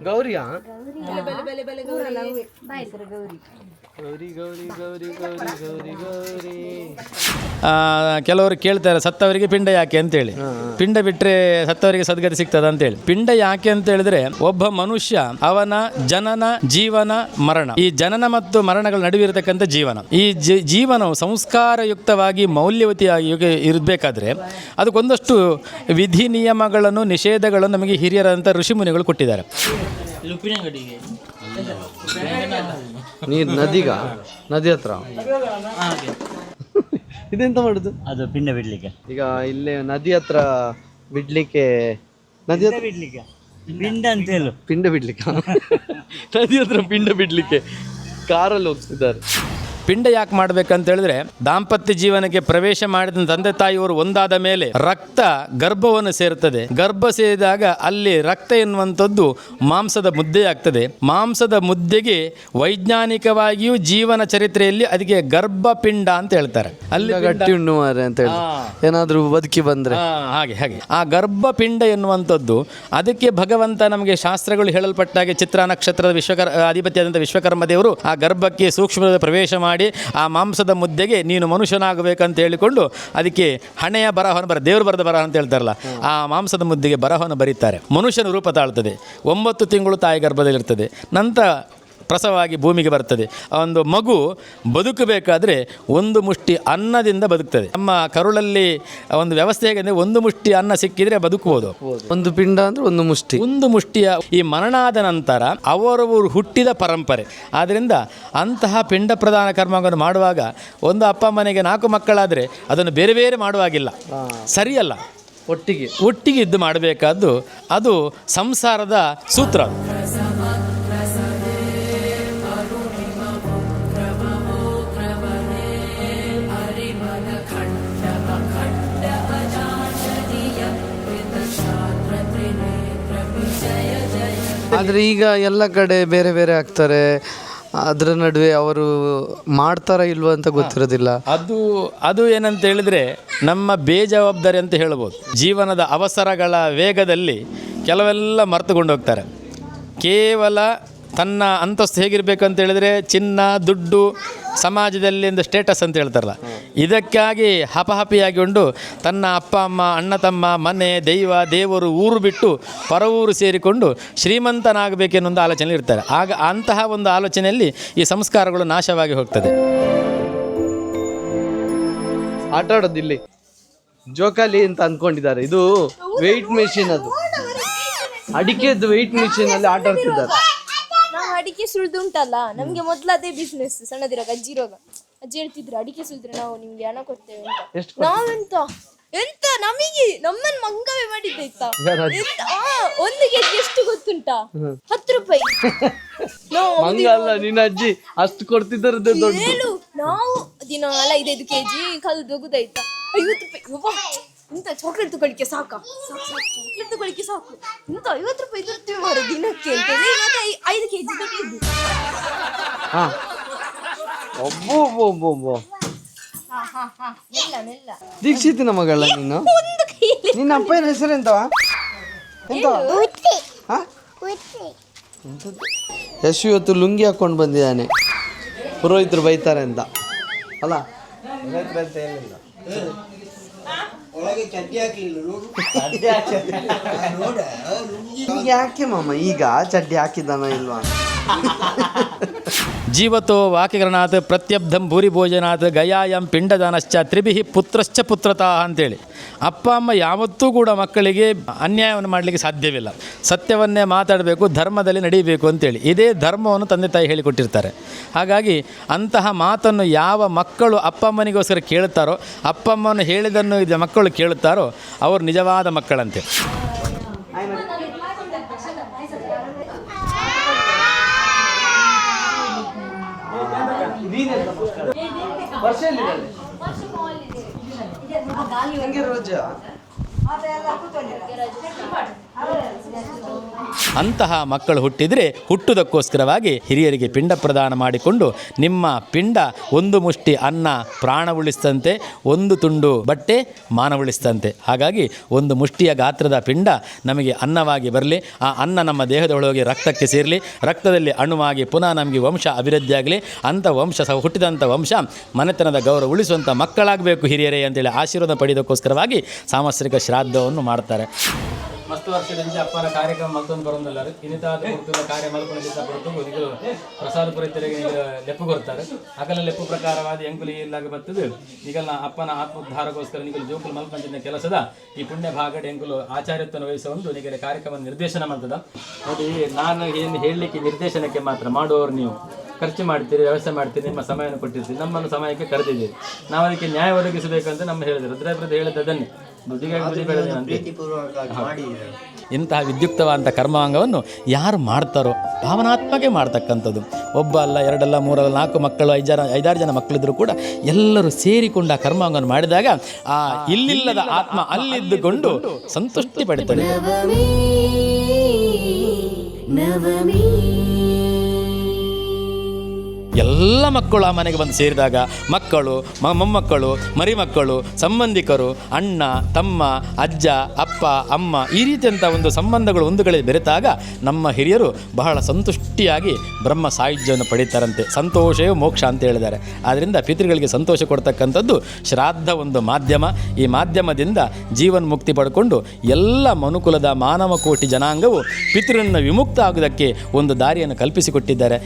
ಗೌರಿಯಾ? ಗೌರಿ ಗೌರಿ ಗೌರಿ ಗೌರಿ ಗೌರಿ ಗೌರಿ. ಕೆಲವರು ಕೇಳ್ತಾರೆ ಸತ್ತವರಿಗೆ ಪಿಂಡ ಯಾಕೆ ಅಂತೇಳಿ. ಪಿಂಡ ಬಿಟ್ಟರೆ ಸತ್ತವರಿಗೆ ಸದ್ಗತಿ ಸಿಗ್ತದ ಅಂತೇಳಿ. ಪಿಂಡ ಯಾಕೆ ಅಂತ ಹೇಳಿದ್ರೆ, ಒಬ್ಬ ಮನುಷ್ಯ ಅವನ ಜನನ, ಜೀವನ, ಮರಣ, ಈ ಜನನ ಮತ್ತು ಮರಣಗಳ ನಡುವೆ ಇರತಕ್ಕಂಥ ಜೀವನ, ಈ ಜೀವನವು ಸಂಸ್ಕಾರಯುಕ್ತವಾಗಿ ಮೌಲ್ಯವತಿಯಾಗಿ ಇರಬೇಕಾದ್ರೆ ಅದಕ್ಕೊಂದಷ್ಟು ವಿಧಿ ನಿಯಮಗಳನ್ನು, ನಿಷೇಧಗಳನ್ನು ನಮಗೆ ಹಿರಿಯರಾದಂಥ ಋಷಿಮುನಿಗಳು ಕೊಟ್ಟಿದ್ದಾರೆ. ನೀರು ನದಿಗ, ನದಿ ಹತ್ರ ಇದೆಂತ ಮಾಡುದು? ಅದು ಪಿಂಡ ಬಿಡ್ಲಿಕ್ಕೆ. ಈಗ ಇಲ್ಲೇ ನದಿ ಹತ್ರ ಬಿಡ್ಲಿಕ್ಕೆ, ನದಿ ಹತ್ರ ಬಿಡ್ಲಿಕ್ಕೆ ಪಿಂಡ ಅಂತ ಹೇಳು. ಪಿಂಡ ಬಿಡ್ಲಿಕ್ಕೆ ನದಿ ಹತ್ರ ಪಿಂಡ ಬಿಡ್ಲಿಕ್ಕೆ ಕಾರಲ್ಲಿ ಹೋಗ್ತಿದ್ದಾರೆ. ಪಿಂಡ ಯಾಕೆ ಮಾಡ್ಬೇಕಂತ ಹೇಳಿದ್ರೆ, ದಾಂಪತ್ಯ ಜೀವನಕ್ಕೆ ಪ್ರವೇಶ ಮಾಡಿದ ತಂದೆ ತಾಯಿಯವರು ಒಂದಾದ ಮೇಲೆ ರಕ್ತ ಗರ್ಭವನ್ನು ಸೇರ್ತದೆ. ಗರ್ಭ ಸೇರಿದಾಗ ಅಲ್ಲಿ ರಕ್ತ ಎನ್ನುವಂಥದ್ದು ಮಾಂಸದ ಮುದ್ದೆ ಆಗ್ತದೆ. ಮಾಂಸದ ಮುದ್ದೆಗೆ ವೈಜ್ಞಾನಿಕವಾಗಿಯೂ ಜೀವನ ಚರಿತ್ರೆಯಲ್ಲಿ ಅದಕ್ಕೆ ಗರ್ಭಪಿಂಡ ಅಂತ ಹೇಳ್ತಾರೆ. ಅಲ್ಲಿ ಗಟ್ಟಿ ಉಣ್ಣುವಾರೆ ಅಂತ ಹೇಳಿ ಏನಾದರೂ ಬದುಕಿ ಬಂದ್ರೆ ಹಾಗೆ ಹಾಗೆ ಆ ಗರ್ಭಪಿಂಡ ಎನ್ನುವಂಥದ್ದು, ಅದಕ್ಕೆ ಭಗವಂತ ನಮಗೆ ಶಾಸ್ತ್ರಗಳು ಹೇಳಲ್ಪಟ್ಟಾಗೆ ಚಿತ್ರ ನಕ್ಷತ್ರದ ಅಧಿಪತಿಯಾದಂಥ ವಿಶ್ವಕರ್ಮ ದೇವರು ಆ ಗರ್ಭಕ್ಕೆ ಸೂಕ್ಷ್ಮದ ಪ್ರವೇಶ ಮಾಡಿ ಆ ಮಾಂಸದ ಮುದ್ದೆಗೆ ನೀನು ಮನುಷ್ಯನಾಗಬೇಕಂತ ಹೇಳಿಕೊಂಡು ಅದಕ್ಕೆ ಹಣೆಯ ಬರಹವನ್ನು ದೇವರು ಬರೆದ ಬರಹ ಅಂತ ಹೇಳ್ತಾರಲ್ಲ, ಆ ಮಾಂಸದ ಮುದ್ದೆಗೆ ಬರಹವನ್ನು ಬರೀತಾರೆ. ಮನುಷ್ಯನ ರೂಪ ತಾಳ್ತದೆ. 9 ತಿಂಗಳು ತಾಯಿ ಗರ್ಭದಲ್ಲಿರ್ತದೆ. ನಂತರ ಪ್ರಸವವಾಗಿ ಭೂಮಿಗೆ ಬರ್ತದೆ. ಒಂದು ಮಗು ಬದುಕಬೇಕಾದ್ರೆ 1 ಮುಷ್ಟಿ ಅನ್ನದಿಂದ ಬದುಕ್ತದೆ. ನಮ್ಮ ಕರುಳಲ್ಲಿ ಒಂದು ವ್ಯವಸ್ಥೆ ಹೇಗೆಂದರೆ, 1 ಮುಷ್ಟಿ ಅನ್ನ ಸಿಕ್ಕಿದ್ರೆ ಬದುಕಬಹುದು. 1 ಪಿಂಡ ಅಂದರೆ 1 ಮುಷ್ಟಿ. 1 ಮುಷ್ಟಿಯ ಈ ಮರಣಾದ ನಂತರ ಅವರವರು ಹುಟ್ಟಿದ ಪರಂಪರೆ. ಆದ್ದರಿಂದ ಅಂತಹ ಪಿಂಡ ಪ್ರದಾನ ಕರ್ಮವನ್ನು ಮಾಡುವಾಗ ಒಂದು ಅಪ್ಪ ಮನೆಗೆ 4 ಮಕ್ಕಳಾದರೆ ಅದನ್ನು ಬೇರೆ ಬೇರೆ ಮಾಡುವಾಗಿಲ್ಲ, ಸರಿಯಲ್ಲ. ಒಟ್ಟಿಗೆ ಇದ್ದು ಮಾಡಬೇಕಾದ್ದು ಅದು ಸಂಸಾರದ ಸೂತ್ರ. ಆದರೆ ಈಗ ಎಲ್ಲ ಕಡೆ ಬೇರೆ ಬೇರೆ ಆಗ್ತಾರೆ, ಅದರ ನಡುವೆ ಅವರು ಮಾಡ್ತಾರ ಇಲ್ವ ಅಂತ ಗೊತ್ತಿರೋದಿಲ್ಲ. ಅದು ಏನಂತ ಹೇಳಿದರೆ ನಮ್ಮ ಬೇಜವಾಬ್ದಾರಿ ಅಂತ ಹೇಳ್ಬೋದು. ಜೀವನದ ಅವಸರಗಳ ವೇಗದಲ್ಲಿ ಕೆಲವೆಲ್ಲ ಮರೆತುಕೊಂಡು ಹೋಗ್ತಾರೆ. ಕೇವಲ ತನ್ನ ಅಂತಸ್ತು ಹೇಗಿರಬೇಕಂತ ಹೇಳಿದರೆ ಚಿನ್ನ, ದುಡ್ಡು, ಸಮಾಜದಲ್ಲಿ ಒಂದು ಸ್ಟೇಟಸ್ ಅಂತ ಹೇಳ್ತಾರಲ್ಲ, ಇದಕ್ಕಾಗಿ ಹಪಹಪಿಯಾಗಿಕೊಂಡು ತನ್ನ ಅಪ್ಪ ಅಮ್ಮ, ಅಣ್ಣ ತಮ್ಮ, ಮನೆ, ದೈವ, ದೇವರು, ಊರು ಬಿಟ್ಟು ಪರ ಊರು ಸೇರಿಕೊಂಡು ಶ್ರೀಮಂತನಾಗಬೇಕೆನ್ನೊಂದು ಆಲೋಚನೆ ಇರ್ತಾರೆ. ಆಗ ಅಂತಹ ಒಂದು ಆಲೋಚನೆಯಲ್ಲಿ ಈ ಸಂಸ್ಕಾರಗಳು ನಾಶವಾಗಿ ಹೋಗ್ತದೆ. ಆಟ ಆಡೋದು ಇಲ್ಲಿ ಜೋಕಾಲಿ ಅಂತ ಅಂದ್ಕೊಂಡಿದ್ದಾರೆ. ಇದು ವೆಯ್ಟ್ ಮೆಷಿನ್, ಅದು ಅಡಿಕೆದ್ದು ವೆಯ್ಟ್ ಮೆಷಿನ್ ಅಲ್ಲಿ ಆಟ ಆಡ್ತಿದ್ದಾರೆ. ನಾವು ಅಡಿಕೆ ಸುಳ್ದು ಉಂಟಲ್ಲ, ನಮ್ಗೆ ಮೊದ್ಲು ಅದೇ ಬಿಸ್ನೆಸ್. ಸಣ್ಣದಿರುವಾಗ ಅಜ್ಜಿ ಹೇಳ್ತಿದ್ರು, ಅಡಿಕೆ ಸುಳಿದ್ರೆ ನಾವು ನಿಮ್ಗೆ ಹಣ ಕೊಡ್ತೇವೆ ಅಂತ. ನಾವೆಂತ ನಮಗೆ ನಮ್ಮನ್ನು ಮಂಗವೇ ಮಾಡಿದ್ದಾಯ್ತಾ. ಒಂದು ಕೆಜಿ ಎಷ್ಟು ಗೊತ್ತುಂಟಾ? 10 ರೂಪಾಯಿ. ಮಂಗ ಅಲ್ಲ, ನಿನ್ನ ಅಜ್ಜಿ ಅಷ್ಟು ಕೊಡ್ತಿದ್ದಾರೆ. ನಾವು ದಿನ 5 ಕೆಜಿ ಕಲ್ದು ಹೋಗುದಾಯ್ತಾ, 50 ರೂಪಾಯಿ. ಇಂಥ ಚಾಕ್ಲೇಟ್ ತಗೊಳ್ಳಿಕ್ಕೆ ಸಾಕು, ಚಾಕ್ಲೇಟ್ ತಗೊಳ್ಳಿಕ್ಕೆ ಸಾಕು, ಇಂಥ 50 ರೂಪಾಯಿ ತರ್ತೀವಿ ಮಾರೋ ದಿನಕ್ಕೆ ಅಂತೇಳಿ. ಮತ್ತೆ 5 ಕೆಜಿ ತಗೊಂಡಿದ್ದು. ದೀಕ್ಷಿತಿನ ಮಗಳ ನೀನು? ನಿನ್ನ ಅಪ್ಪನ ಹೆಸರು ಎಂತವಾ? ಯಶು ಇವತ್ತು ಲುಂಗಿ ಹಾಕೊಂಡು ಬಂದಿದ್ದಾನೆ, ಪುರೋಹಿತರು ಬೈತಾರೆ ಅಂತ ಅಲ್ಲ? ಯಾಕೆ ಮಾಮ ಈಗ ಚಡ್ಡಿ ಹಾಕಿದ್ದಾನ ಇಲ್ವಾ? ಜೀವತೋ ವಾಕ್ಯಗಣಾತ್ ಪ್ರತ್ಯಬ್ಧಂ ಭೂರಿ ಭೋಜನಾತ್ ಗಯಾಯಂ ಪಿಂಡದಾನಶ್ಚ ತ್ರಿಭಿಹಿ ಪುತ್ರಶ್ಚ ಪುತ್ರತಾ ಅಂತೇಳಿ. ಅಪ್ಪ ಅಮ್ಮ ಯಾವತ್ತೂ ಕೂಡ ಮಕ್ಕಳಿಗೆ ಅನ್ಯಾಯವನ್ನು ಮಾಡಲಿಕ್ಕೆ ಸಾಧ್ಯವಿಲ್ಲ. ಸತ್ಯವನ್ನೇ ಮಾತಾಡಬೇಕು, ಧರ್ಮದಲ್ಲಿ ನಡೀಬೇಕು ಅಂತೇಳಿ ಇದೇ ಧರ್ಮವನ್ನು ತಂದೆ ತಾಯಿ ಹೇಳಿಕೊಟ್ಟಿರ್ತಾರೆ. ಹಾಗಾಗಿ ಅಂತಹ ಮಾತನ್ನು ಯಾವ ಮಕ್ಕಳು ಅಪ್ಪ ಅಮ್ಮನಿಗೋಸ್ಕರ ಕೇಳುತ್ತಾರೋ, ಅಪ್ಪ ಅಮ್ಮನ ಹೇಳಿದನ್ನು ಮಕ್ಕಳು ಕೇಳುತ್ತಾರೋ ಅವರು ನಿಜವಾದ ಮಕ್ಕಳಂತೆ. ಅಂತಹ ಮಕ್ಕಳು ಹುಟ್ಟಿದರೆ ಹುಟ್ಟುವುದಕ್ಕೋಸ್ಕರವಾಗಿ ಹಿರಿಯರಿಗೆ ಪಿಂಡ ಪ್ರದಾನ ಮಾಡಿಕೊಂಡು ನಿಮ್ಮ ಪಿಂಡ ಒಂದು ಮುಷ್ಟಿ ಅನ್ನ ಪ್ರಾಣ ಉಳಿಸ್ತಂತೆ, ಒಂದು ತುಂಡು ಬಟ್ಟೆ ಮಾನ ಉಳಿಸ್ತಂತೆ. ಹಾಗಾಗಿ ಒಂದು ಮುಷ್ಟಿಯ ಗಾತ್ರದ ಪಿಂಡ ನಮಗೆ ಅನ್ನವಾಗಿ ಬರಲಿ, ಆ ಅನ್ನ ನಮ್ಮ ದೇಹದೊಳಗೆ ರಕ್ತಕ್ಕೆ ಸೇರಲಿ, ರಕ್ತದಲ್ಲಿ ಅಣುವಾಗಿ ಪುನಃ ನಮಗೆ ವಂಶ ಅಭಿವೃದ್ಧಿಯಾಗಲಿ, ಅಂಥ ವಂಶ ಹುಟ್ಟಿದಂಥ ವಂಶ ಮನೆತನದ ಗೌರವ ಉಳಿಸುವಂಥ ಮಕ್ಕಳಾಗಬೇಕು ಹಿರಿಯರೇ ಅಂತೇಳಿ ಆಶೀರ್ವಾದ ಪಡೆಯೋದಕ್ಕೋಸ್ಕರವಾಗಿ ಸಾಂವತ್ಸರಿಕ ಶ್ರಾದ್ದವನ್ನು ಮಾಡ್ತಾರೆ. ಮಸ್ತು ವರ್ಷದಿಂದ ಅಪ್ಪನ ಕಾರ್ಯಕ್ರಮ ಮತ್ತೊಂದು ಬರೋದಲ್ಲರು ಇನ್ನಿತಾದ ಕೊಡ್ತಿರುವ ಕಾರ್ಯ ಮಲ್ಪನಿಂದ ಕೊಟ್ಟು ನಿಗಲು ಪ್ರಸಾದ ಪುರೈತರಿಗೆ ಲೆಪ್ಪು ಕೊಡ್ತಾರೆ. ಅಗಲ ಲೆಪ್ಪು ಪ್ರಕಾರವಾದ ಎಂಕುಲಿ ಇಲ್ಲಾಗ ಬರ್ತದೆ. ಈಗಲ್ಲ ಅಪ್ಪನ ಆತ್ಮೋದ್ಧಾರಕ್ಕೋಸ್ಕರ ನಿಗಲು ಜೋಕುಲು ಮಲ್ಪಂಚಿನ ಕೆಲಸದ ಈ ಪುಣ್ಯ ಭಾಗಡ ಎಂಕುಲು ಆಚಾರ್ಯತ್ವವನ್ನು ವಹಿಸುವ ಒಂದು ನಿಗಲೆ ಕಾರ್ಯಕ್ರಮ ನಿರ್ದೇಶನ ಮಾಡ್ತದ. ನೋಡಿ, ನಾನು ಏನು ಹೇಳಲಿಕ್ಕೆ ನಿರ್ದೇಶನಕ್ಕೆ ಮಾತ್ರ ಮಾಡುವವರು ನೀವು ಖರ್ಚು ಮಾಡ್ತೀರಿ, ವ್ಯವಸ್ಥೆ ಮಾಡ್ತೀರಿ, ನಿಮ್ಮ ಸಮಯವನ್ನು ಕೊಟ್ಟಿರ್ತೀರಿ, ನಮ್ಮನ್ನು ಸಮಯಕ್ಕೆ ಕರೆದಿದ್ದೀರಿ. ನಾವು ಅದಕ್ಕೆ ನ್ಯಾಯ ಒದಗಿಸಬೇಕಂತ ನಮ್ಮ ಹೇಳಿದ್ರು. ರುದ್ರಾಭಿವೃದ್ಧ ಹೇಳಿದ್ದನ್ನೇ ಇಂತಹ ವಿದ್ಯುಕ್ತವಾದಂಥ ಕರ್ಮಾಂಗವನ್ನು ಯಾರು ಮಾಡ್ತಾರೋ ಭಾವನಾತ್ಮಕ ಮಾಡ್ತಕ್ಕಂಥದ್ದು. ಒಬ್ಬ ಅಲ್ಲ, 2 ಅಲ್ಲ, 3 ಅಲ್ಲ, 4 ಮಕ್ಕಳು, 5-6 ಜನ ಮಕ್ಕಳಿದ್ರು ಕೂಡ ಎಲ್ಲರೂ ಸೇರಿಕೊಂಡು ಆ ಕರ್ಮಾಂಗವನ್ನು ಮಾಡಿದಾಗ ಆ ಇಲ್ಲಿಲ್ಲದ ಆತ್ಮ ಅಲ್ಲಿದ್ದುಕೊಂಡು ಸಂತುಷ್ಟಿ ಪಡಿತಾರೆ. ಎಲ್ಲ ಮಕ್ಕಳು ಆ ಮನೆಗೆ ಬಂದು ಸೇರಿದಾಗ ಮಕ್ಕಳು, ಮೊಮ್ಮಕ್ಕಳು, ಮರಿಮಕ್ಕಳು, ಸಂಬಂಧಿಕರು, ಅಣ್ಣ, ತಮ್ಮ, ಅಜ್ಜ, ಅಪ್ಪ, ಅಮ್ಮ, ಈ ರೀತಿಯಂಥ ಒಂದು ಸಂಬಂಧಗಳು ಒಂದು ಕಡೆ ಬೆರೆತಾಗ ನಮ್ಮ ಹಿರಿಯರು ಬಹಳ ಸಂತುಷ್ಟಿಯಾಗಿ ಬ್ರಹ್ಮ ಸಾಯುಜ್ಯವನ್ನು ಪಡೀತಾರಂತೆ. ಸಂತೋಷವೇ ಮೋಕ್ಷ ಅಂತ ಹೇಳಿದ್ದಾರೆ. ಆದ್ದರಿಂದ ಪಿತೃಗಳಿಗೆ ಸಂತೋಷ ಕೊಡ್ತಕ್ಕಂಥದ್ದು ಶ್ರಾದ್ದ ಒಂದು ಮಾಧ್ಯಮ. ಈ ಮಾಧ್ಯಮದಿಂದ ಜೀವನ್ ಮುಕ್ತಿ ಪಡ್ಕೊಂಡು ಎಲ್ಲ ಮನುಕುಲದ ಮಾನವ ಕೋಟಿ ಜನಾಂಗವು ಪಿತೃರನ್ನು ವಿಮುಕ್ತ ಆಗುವುದಕ್ಕೆ ಒಂದು ದಾರಿಯನ್ನು ಕಲ್ಪಿಸಿಕೊಟ್ಟಿದ್ದಾರೆ.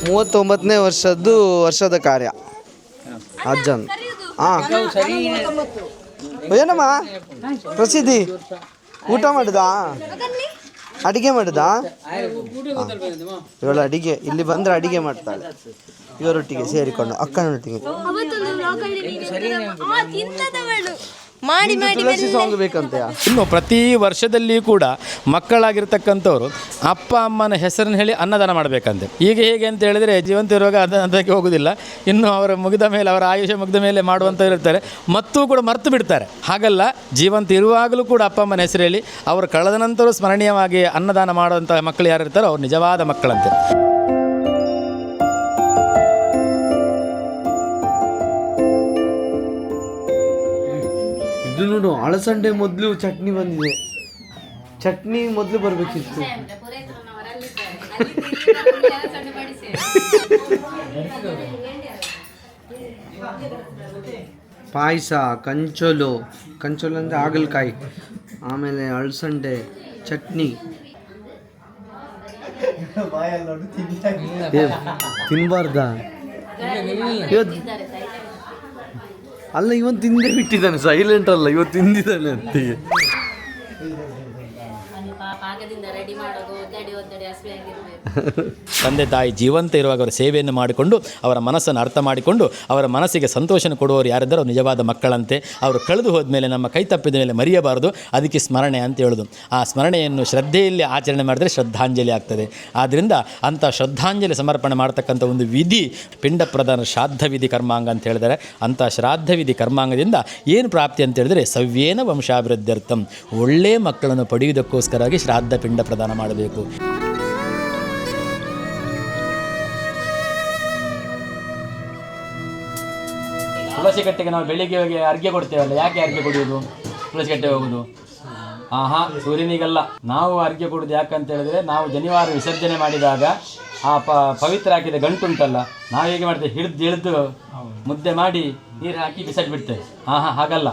ಮೂವತ್ತೊಂಬತ್ತನೇ ವರ್ಷದ ಕಾರ್ಯ ಅಜ್ಜನ್. ಏನಮ್ಮ ಪ್ರಸಿದ್ಧಿ ಊಟ ಮಾಡುದಾ, ಅಡಿಗೆ ಮಾಡುದಾ? ಇವಳು ಅಡಿಗೆ ಇಲ್ಲಿ ಬಂದರೆ ಅಡಿಗೆ ಮಾಡ್ತಾಳೆ ಇವರೊಟ್ಟಿಗೆ ಸೇರಿಕೊಂಡು, ಅಕ್ಕನೊಟ್ಟಿಗೆ. ಮಾಡಿ ಮಾಡಿ ತುಳಸಿ ಸಾಂಗ್ ಬೇಕಂತೆಯಾ? ಇನ್ನು ಪ್ರತಿ ವರ್ಷದಲ್ಲಿ ಕೂಡ ಮಕ್ಕಳಾಗಿರ್ತಕ್ಕಂಥವ್ರು ಅಪ್ಪ ಅಮ್ಮನ ಹೆಸರನ್ನು ಹೇಳಿ ಅನ್ನದಾನ ಮಾಡಬೇಕಂತೆ. ಈಗ ಹೇಗೆ ಅಂತ ಹೇಳಿದರೆ ಜೀವಂತ ಇರುವಾಗ ಅದಕ್ಕೆ ಹೋಗೋದಿಲ್ಲ, ಇನ್ನು ಅವರ ಮುಗಿದ ಮೇಲೆ, ಅವರ ಆಯುಷ್ಯ ಮುಗಿದ ಮೇಲೆ ಮಾಡುವಂಥವ್ರು ಇರ್ತಾರೆ, ಮತ್ತೂ ಕೂಡ ಮರೆತು ಬಿಡ್ತಾರೆ. ಹಾಗಲ್ಲ, ಜೀವಂತ ಇರುವಾಗಲೂ ಕೂಡ ಅಪ್ಪ ಅಮ್ಮನ ಹೆಸರು ಹೇಳಿ ಅವರು ಕಳೆದ ನಂತರ ಸ್ಮರಣೀಯವಾಗಿ ಅನ್ನದಾನ ಮಾಡುವಂಥ ಮಕ್ಕಳು ಯಾರು ಇರ್ತಾರೋ ಅವ್ರು ನಿಜವಾದ ಮಕ್ಕಳಂತೆ. ಇದು ನೋಡು, ಅಳಸಂಡೆ ಮೊದಲು ಚಟ್ನಿ ಬಂದಿದೆ. ಚಟ್ನಿ ಮೊದಲು ಬರಬೇಕಿತ್ತು. ಪಾಯಸ, ಕಂಚೋಲು ಅಂದರೆ ಹಾಗಲಕಾಯಿ, ಆಮೇಲೆ ಅಳಸಂಡೆ ಚಟ್ನಿ. ತಿನ್ಬಾರ್ದಾ? ಅಲ್ಲ, ಇವನ್ ತಿಂದೇ ಬಿಟ್ಟಿದ್ದಾನೆ, ಸೈಲೆಂಟ್ ಅಲ್ಲ, ಇವತ್ತು ತಿಂದಿದ್ದಾನೆ ಅಂತಿಗೆ. ತಂದೆ ತಾಯಿ ಜೀವಂತ ಇರುವಾಗ ಅವರ ಸೇವೆಯನ್ನು ಮಾಡಿಕೊಂಡು ಅವರ ಮನಸ್ಸನ್ನು ಅರ್ಥ ಮಾಡಿಕೊಂಡು ಅವರ ಮನಸ್ಸಿಗೆ ಸಂತೋಷನ ಕೊಡುವವರು ಯಾರಿದ್ದಾರೋ ಅವ್ರು ನಿಜವಾದ ಮಕ್ಕಳಂತೆ. ಅವರು ಕಳೆದು ಹೋದ್ಮೇಲೆ, ನಮ್ಮ ಕೈ ತಪ್ಪಿದ ಮೇಲೆ ಮರೆಯಬಾರದು. ಅದಕ್ಕೆ ಸ್ಮರಣೆ ಅಂತ ಹೇಳೋದು. ಆ ಸ್ಮರಣೆಯನ್ನು ಶ್ರದ್ಧೆಯಲ್ಲಿ ಆಚರಣೆ ಮಾಡಿದರೆ ಶ್ರದ್ಧಾಂಜಲಿ ಆಗ್ತದೆ. ಆದ್ದರಿಂದ ಅಂಥ ಶ್ರದ್ಧಾಂಜಲಿ ಸಮರ್ಪಣೆ ಮಾಡ್ತಕ್ಕಂಥ ಒಂದು ವಿಧಿ ಪಿಂಡ ಪ್ರಧಾನ ಶ್ರಾದ್ದ ವಿಧಿ ಕರ್ಮಾಂಗ ಅಂತ ಹೇಳಿದರೆ, ಅಂಥ ಶ್ರಾದ್ದ ವಿಧಿ ಕರ್ಮಾಂಗದಿಂದ ಏನು ಪ್ರಾಪ್ತಿ ಅಂತ ಹೇಳಿದರೆ ಸವ್ಯೇನ ವಂಶಾಭಿವೃದ್ಧರ್ಥಂ, ಒಳ್ಳೆಯ ಮಕ್ಕಳನ್ನು ಪಡೆಯುವುದಕ್ಕೋಸ್ಕರವಾಗಿ ಶ್ರಾದ್ದ ಪಿಂಡ ಪ್ರದಾನ ಮಾಡಬೇಕು. ತುಳಸಿ ಕಟ್ಟೆಗೆ ನಾವು ಬೆಳಿಗ್ಗೆ ಹೋಗಿ ಅರ್ಘ್ಯ ಕೊಡ್ತೇವಲ್ಲ, ಯಾಕೆ ಅರ್ಘ್ಯ ಕೊಡುವುದು? ತುಳಸಿ ಕಟ್ಟೆಗೆ ಹೋಗುದು ಸೂರ್ಯನಿಗಲ್ಲ. ನಾವು ಅರ್ಘ್ಯ ಕೊಡುವುದು ಯಾಕಂತ ಹೇಳಿದ್ರೆ, ನಾವು ಜನಿವಾರ ವಿಸರ್ಜನೆ ಮಾಡಿದಾಗ ಆ ಪವಿತ್ರ ಹಾಕಿದ ಗಂಟುಂಟಲ್ಲ, ನಾವು ಹೇಗೆ ಮಾಡ್ತೇವೆ, ಹಿಡಿದು ಮುದ್ದೆ ಮಾಡಿ ನೀರು ಹಾಕಿ ಬಿಸಾಡಿಬಿಡ್ತೇವೆ. ಹಾಗಲ್ಲ,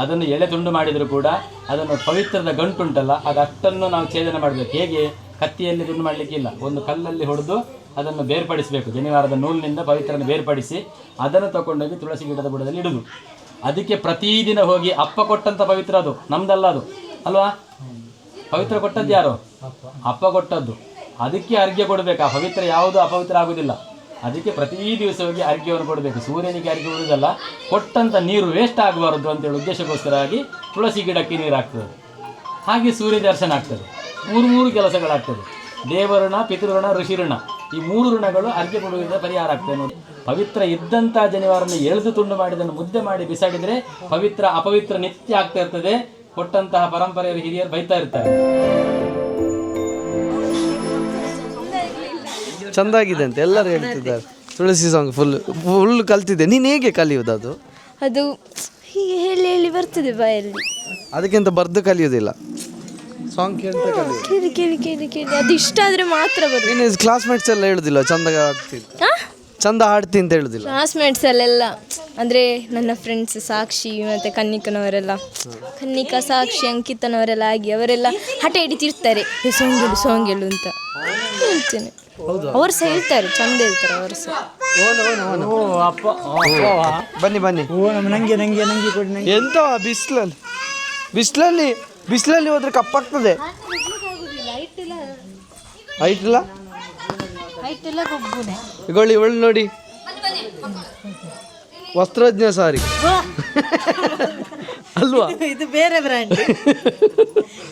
ಅದನ್ನು ಎಳೆ ತುಂಡು ಮಾಡಿದರೂ ಕೂಡ ಅದನ್ನು ಪವಿತ್ರದ ಗಂಟುಂಟಲ್ಲ, ಅದು ಅಷ್ಟನ್ನು ನಾವು ಛೇದನ ಮಾಡಬೇಕು. ಹೇಗೆ? ಕತ್ತಿಯಲ್ಲಿ ತುಂಡು ಮಾಡಲಿಕ್ಕಿಲ್ಲ, ಒಂದು ಕಲ್ಲಲ್ಲಿ ಹೊಡೆದು ಅದನ್ನು ಬೇರ್ಪಡಿಸಬೇಕು. ಜನಿವಾರದ ನೂಲಿನಿಂದ ಪವಿತ್ರನ ಬೇರ್ಪಡಿಸಿ ಅದನ್ನು ತಗೊಂಡೋಗಿ ತುಳಸಿ ಗಿಡದ ಬುಡದಲ್ಲಿ ಇಡುವುದು. ಅದಕ್ಕೆ ಪ್ರತಿದಿನ ಹೋಗಿ ಅಪ್ಪ ಕೊಟ್ಟಂಥ ಪವಿತ್ರ, ಅದು ನಮ್ದಲ್ಲ, ಅದು ಅಲ್ವಾ? ಪವಿತ್ರ ಕೊಟ್ಟದ್ದು ಯಾರು? ಅಪ್ಪ ಕೊಟ್ಟದ್ದು. ಅದಕ್ಕೆ ಅರ್ಘ್ಯ ಕೊಡಬೇಕು. ಆ ಪವಿತ್ರ ಯಾವುದು ಅಪವಿತ್ರ ಆಗುವುದಿಲ್ಲ. ಅದಕ್ಕೆ ಪ್ರತಿ ದಿವಸ ಹೋಗಿ ಅರ್ಘ್ಯವನ್ನು ಕೊಡಬೇಕು. ಸೂರ್ಯನಿಗೆ ಅರ್ಘ್ಯ ಕೊಡುವುದಲ್ಲ, ಕೊಟ್ಟಂಥ ನೀರು ವೇಸ್ಟ್ ಆಗಬಾರದು ಅಂತೇಳಿ ಉದ್ದೇಶಕ್ಕೋಸ್ಕರವಾಗಿ ತುಳಸಿ ಗಿಡಕ್ಕೆ ನೀರು ಆಗ್ತದೆ. ಹಾಗೆ ಸೂರ್ಯ ದರ್ಶನ ಆಗ್ತದೆ. ಮೂರು ಕೆಲಸಗಳಾಗ್ತದೆ: ದೇವಋಣ, ಪಿತೃಋಣ, ಋಷಿಋಣ. ಈ 3 ಋಣಗಳು ಅರ್ಘ್ಯ ಕೊಡುವುದರಿಂದ ಪರಿಹಾರ ಆಗ್ತದೆ ನೋಡಿ. ಪವಿತ್ರ ಇದ್ದಂಥ ಜನಿವಾರನ್ನು ಎಳೆದು ತುಂಡು ಮಾಡಿದನ್ನು ಮುದ್ದೆ ಮಾಡಿ ಬಿಸಾಡಿದರೆ ಪವಿತ್ರ ಅಪವಿತ್ರ ನಿತ್ಯ ಆಗ್ತಾ ಇರ್ತದೆ. ಕೊಟ್ಟಂತಹ ಪರಂಪರೆಯ ಹಿರಿಯರು ಬೈತಾ ಇರ್ತಾರೆ. ಚಂದಾಗಿದೆ ಅಂತ ಎಲ್ಲರೂ ಹೇಳ್ತಿದ್ದಾರೆ. ತುಳಸಿ ಸಾಂಗ್ ಫುಲ್ ಕಲ್ತಿದ್ದೆ. ನೀನು ಹೇಗೆ ಕಲಿಯೋದು? ಅದು ಹೀಗೆ ಹೇಳಿ ಹೇಳಿ ಬರ್ತದೆ ಬಾಯಲ್ಲಿ. ಅದಕ್ಕಿಂತ ಬರ್ದು ಕಲಿಯೋದಿಲ್ಲ, ಸಾಂಗ್ ಕೇಳ್ತಾ ಕಲಿಯೋದು. ಕೇಳಿ ಕೇಳಿ ಕೇಳಿ ಕೇಳಿ ಅದು ಇಷ್ಟ ಆದರೆ ಮಾತ್ರ ಬರ್ತದೆ. ನೀನು ಕ್ಲಾಸ್ಮೇಟ್ಸ್ ಎಲ್ಲ ಹೇಳುದಿಲ್ಲ ಚಂದ ಹಾಡ್ತಿ ಅಂತ ಹೇಳುದಿಲ್ಲ? ಕ್ಲಾಸ್ಮೇಟ್ಸ್ ಅಲ್ಲೆಲ್ಲ ಅಂದರೆ ನನ್ನ ಫ್ರೆಂಡ್ಸ್ ಸಾಕ್ಷಿ ಮತ್ತು ಕನ್ನಿಕನವರೆಲ್ಲ, ಕನ್ನಿಕಾ, ಸಾಕ್ಷಿ, ಅಂಕಿತನವರೆಲ್ಲ ಆಗಿ ಅವರೆಲ್ಲ ಹಠ ಹಿಡಿತಿರ್ತಾರೆ, ಸಾಂಗ್ ಹೇಳು ಅಂತ ಹೇಳ್ತೇನೆ. ಅವರು ಸಹ ಹೇಳ್ತಾರೆ, ಚಂದ ಹೇಳ್ತಾರೆ ಅವರು ಸಹ. ಬನ್ನಿ ಬನ್ನಿ. ಎಂತ ಬಿಸಿಲಲ್ಲಿ ಹೋದ್ರೆ ಕಪ್ಪಾಗ್ತದೆ. ಹೈಟ್ ಇಲ್ಲ ಇಗೊಳ್ಳಿ, ಒಳ್ಳೆ ನೋಡಿ, ವಸ್ತ್ರಜ್ಞ ಸಾರಿ ಅಲ್ವಾ? ಇದು ಬೇರೆ ಬ್ರ್ಯಾಂಡ್,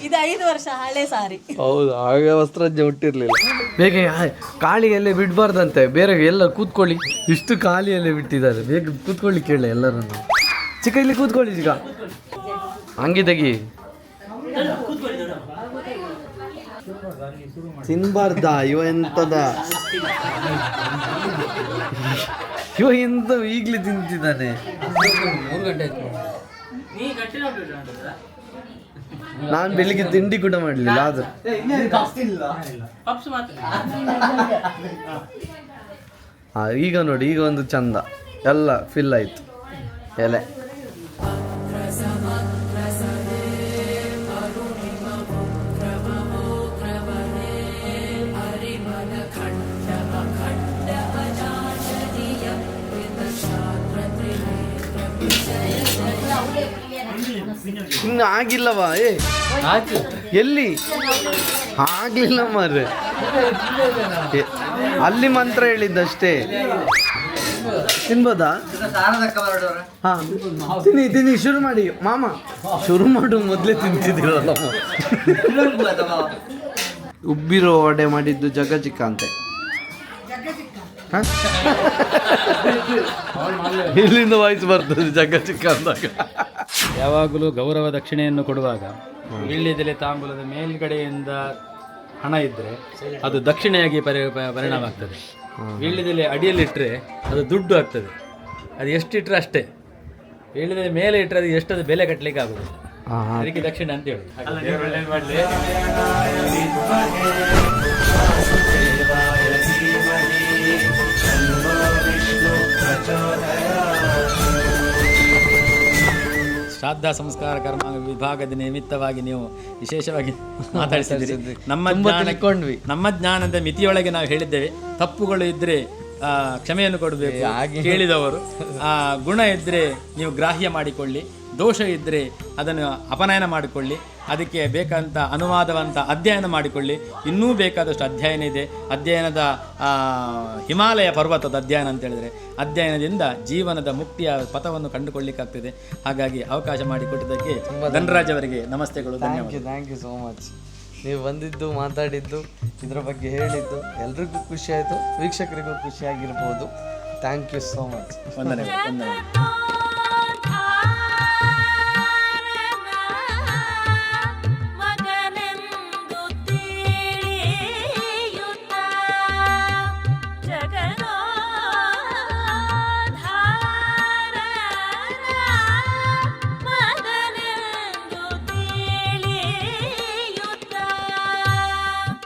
ಇದು 5 ವರ್ಷ ಹಳೆ ಸಾರಿ. ಹೌದು, ಆಗ ವಸ್ತ್ರಜ್ಞ ಹುಟ್ಟಿರ್ಲಿಲ್ಲ. ಬೇಗ ಕಾಳಿಗೆಲ್ಲೇ ಬಿಡಬಾರ್ದಂತೆ, ಬೇರೆ ಎಲ್ಲ ಕೂತ್ಕೊಳ್ಳಿ. ಇಷ್ಟು ಖಾಲಿಯಲ್ಲೇ ಬಿಟ್ಟಿದ್ದಾರೆ, ಬೇಗ ಕೂತ್ಕೊಳ್ಳಿ. ಕೇಳ ಎಲ್ಲರನ್ನು, ಚಿಕ್ಕ ಇಲ್ಲಿ ಕೂತ್ಕೊಳ್ಳಿ, ಚಿಕ್ಕ ಹಂಗೆ ತೆಗಿ. ತಿನ್ಬಾರ್ದ ಇವ ಎಂತದ, ಇವ ಎಂತ ಈಗಲೇ ತಿಂತಿದ್ದಾನೆ. 3 ಗಂಟೆ ಆಯ್ತು. ನಾನು ಬೆಳಿಗ್ಗೆ ತಿಂಡಿ ಕೂಡ ಮಾಡಲಿಲ್ಲ. ಅದು ಈಗ ನೋಡಿ, ಈಗ ಒಂದು ಚಂದ ಎಲ್ಲ ಫಿಲ್ ಆಯ್ತು ಎಲೆ. ಇನ್ನು ಆಗಿಲ್ಲವಾ? ಎಲ್ಲಿ ಆಗ್ಲಿಲ್ಲ ಮಾರ್ರೆ, ಅಲ್ಲಿ ಮಂತ್ರ ಹೇಳಿದ್ದಷ್ಟೇ. ತಿನ್ಬೋದಾ? ಹಾಂ ತಿನ್ನಿ ತಿನ್ನಿ, ಶುರು ಮಾಡಿ ಮಾಮ. ಶುರು ಮಾಡು, ಮೊದಲೇ ತಿಂತಿದ್ದೀರಲ್ಲ. ಉಬ್ಬಿರೋ ವಡೆ ಮಾಡಿದ್ದು ಜಗಜಿಕ್ಕ ಅಂತೆ. ಇಲ್ಲಿಂದ ವಾಯ್ಸ್ ಬರ್ತದೆ ಜಗಜಿಕ್ಕ ಅಂದಾಗ. ಯಾವಾಗಲೂ ಗೌರವ ದಕ್ಷಿಣೆಯನ್ನು ಕೊಡುವಾಗ ವೀಳ್ಯದೆಲೆ ತಾಂಬೂಲದ ಮೇಲ್ಗಡೆಯಿಂದ ಹಣ ಇದ್ದರೆ ಅದು ದಕ್ಷಿಣೆಯಾಗಿ ಪರಿಣಾಮ ಆಗ್ತದೆ. ವೀಳ್ಯದೆಲೆ ಅಡಿಯಲ್ಲಿಟ್ಟರೆ ಅದು ದುಡ್ಡು ಆಗ್ತದೆ. ಅದು ಎಷ್ಟಿಟ್ಟರೆ ಅಷ್ಟೇ. ವೀಳ್ಯದೆಲೆ ಮೇಲೆ ಇಟ್ಟರೆ ಅದು ಎಷ್ಟು ಅದು ಬೆಲೆ ಕಟ್ಟಲಿಕ್ಕೆ ಆಗೋದಿಲ್ಲ. ಅದಕ್ಕೆ ದಕ್ಷಿಣ ಅಂತ ಹೇಳಿ. ಶ್ರಾದ್ದ ಸಂಸ್ಕಾರ ಕರ್ಮ ವಿಭಾಗದ ನಿಮಿತ್ತವಾಗಿ ನೀವು ವಿಶೇಷವಾಗಿ ಮಾತಾಡಿಸಿದ್ದೀರಿ. ನಮ್ಮ ಜ್ಞಾನದ ಮಿತಿಯೊಳಗೆ ನಾವು ಹೇಳಿದ್ದೇವೆ. ತಪ್ಪುಗಳು ಇದ್ದರೆ ಕ್ಷಮೆಯನ್ನು ಕೊಡಬೇಕು ಕೇಳಿದವರು. ಗುಣ ಇದ್ದರೆ ನೀವು ಗ್ರಾಹ್ಯ ಮಾಡಿಕೊಳ್ಳಿ, ದೋಷ ಇದ್ದರೆ ಅದನ್ನು ಅಪನಯನ ಮಾಡಿಕೊಳ್ಳಿ, ಅದಕ್ಕೆ ಬೇಕಾದಂಥ ಅನುವಾದವಂತ ಅಧ್ಯಯನ ಮಾಡಿಕೊಳ್ಳಿ. ಇನ್ನೂ ಬೇಕಾದಷ್ಟು ಅಧ್ಯಯನ ಇದೆ. ಅಧ್ಯಯನದ ಹಿಮಾಲಯ ಪರ್ವತದ ಅಧ್ಯಯನ ಅಂತ ಹೇಳಿದರೆ ಅಧ್ಯಯನದಿಂದ ಜೀವನದ ಮುಕ್ತಿಯ ಪಥವನ್ನು ಕಂಡುಕೊಳ್ಳಿಕ್ಕಾಗ್ತದೆ. ಹಾಗಾಗಿ ಅವಕಾಶ ಮಾಡಿಕೊಟ್ಟಿದ್ದಕ್ಕೆ ಧನರಾಜ್ ಅವರಿಗೆ ನಮಸ್ತೆಗಳು, ಧನ್ಯವಾದ. Thank you so much. ನೀವು ಬಂದಿದ್ದು, ಮಾತಾಡಿದ್ದು, ಇದರ ಬಗ್ಗೆ ಹೇಳಿದ್ದು ಎಲ್ರಿಗೂ ಖುಷಿ ಆಯಿತು, ವೀಕ್ಷಕರಿಗೂ ಖುಷಿಯಾಗಿರ್ಬೋದು. Thank you so much. ವಂದನೆಗಳು.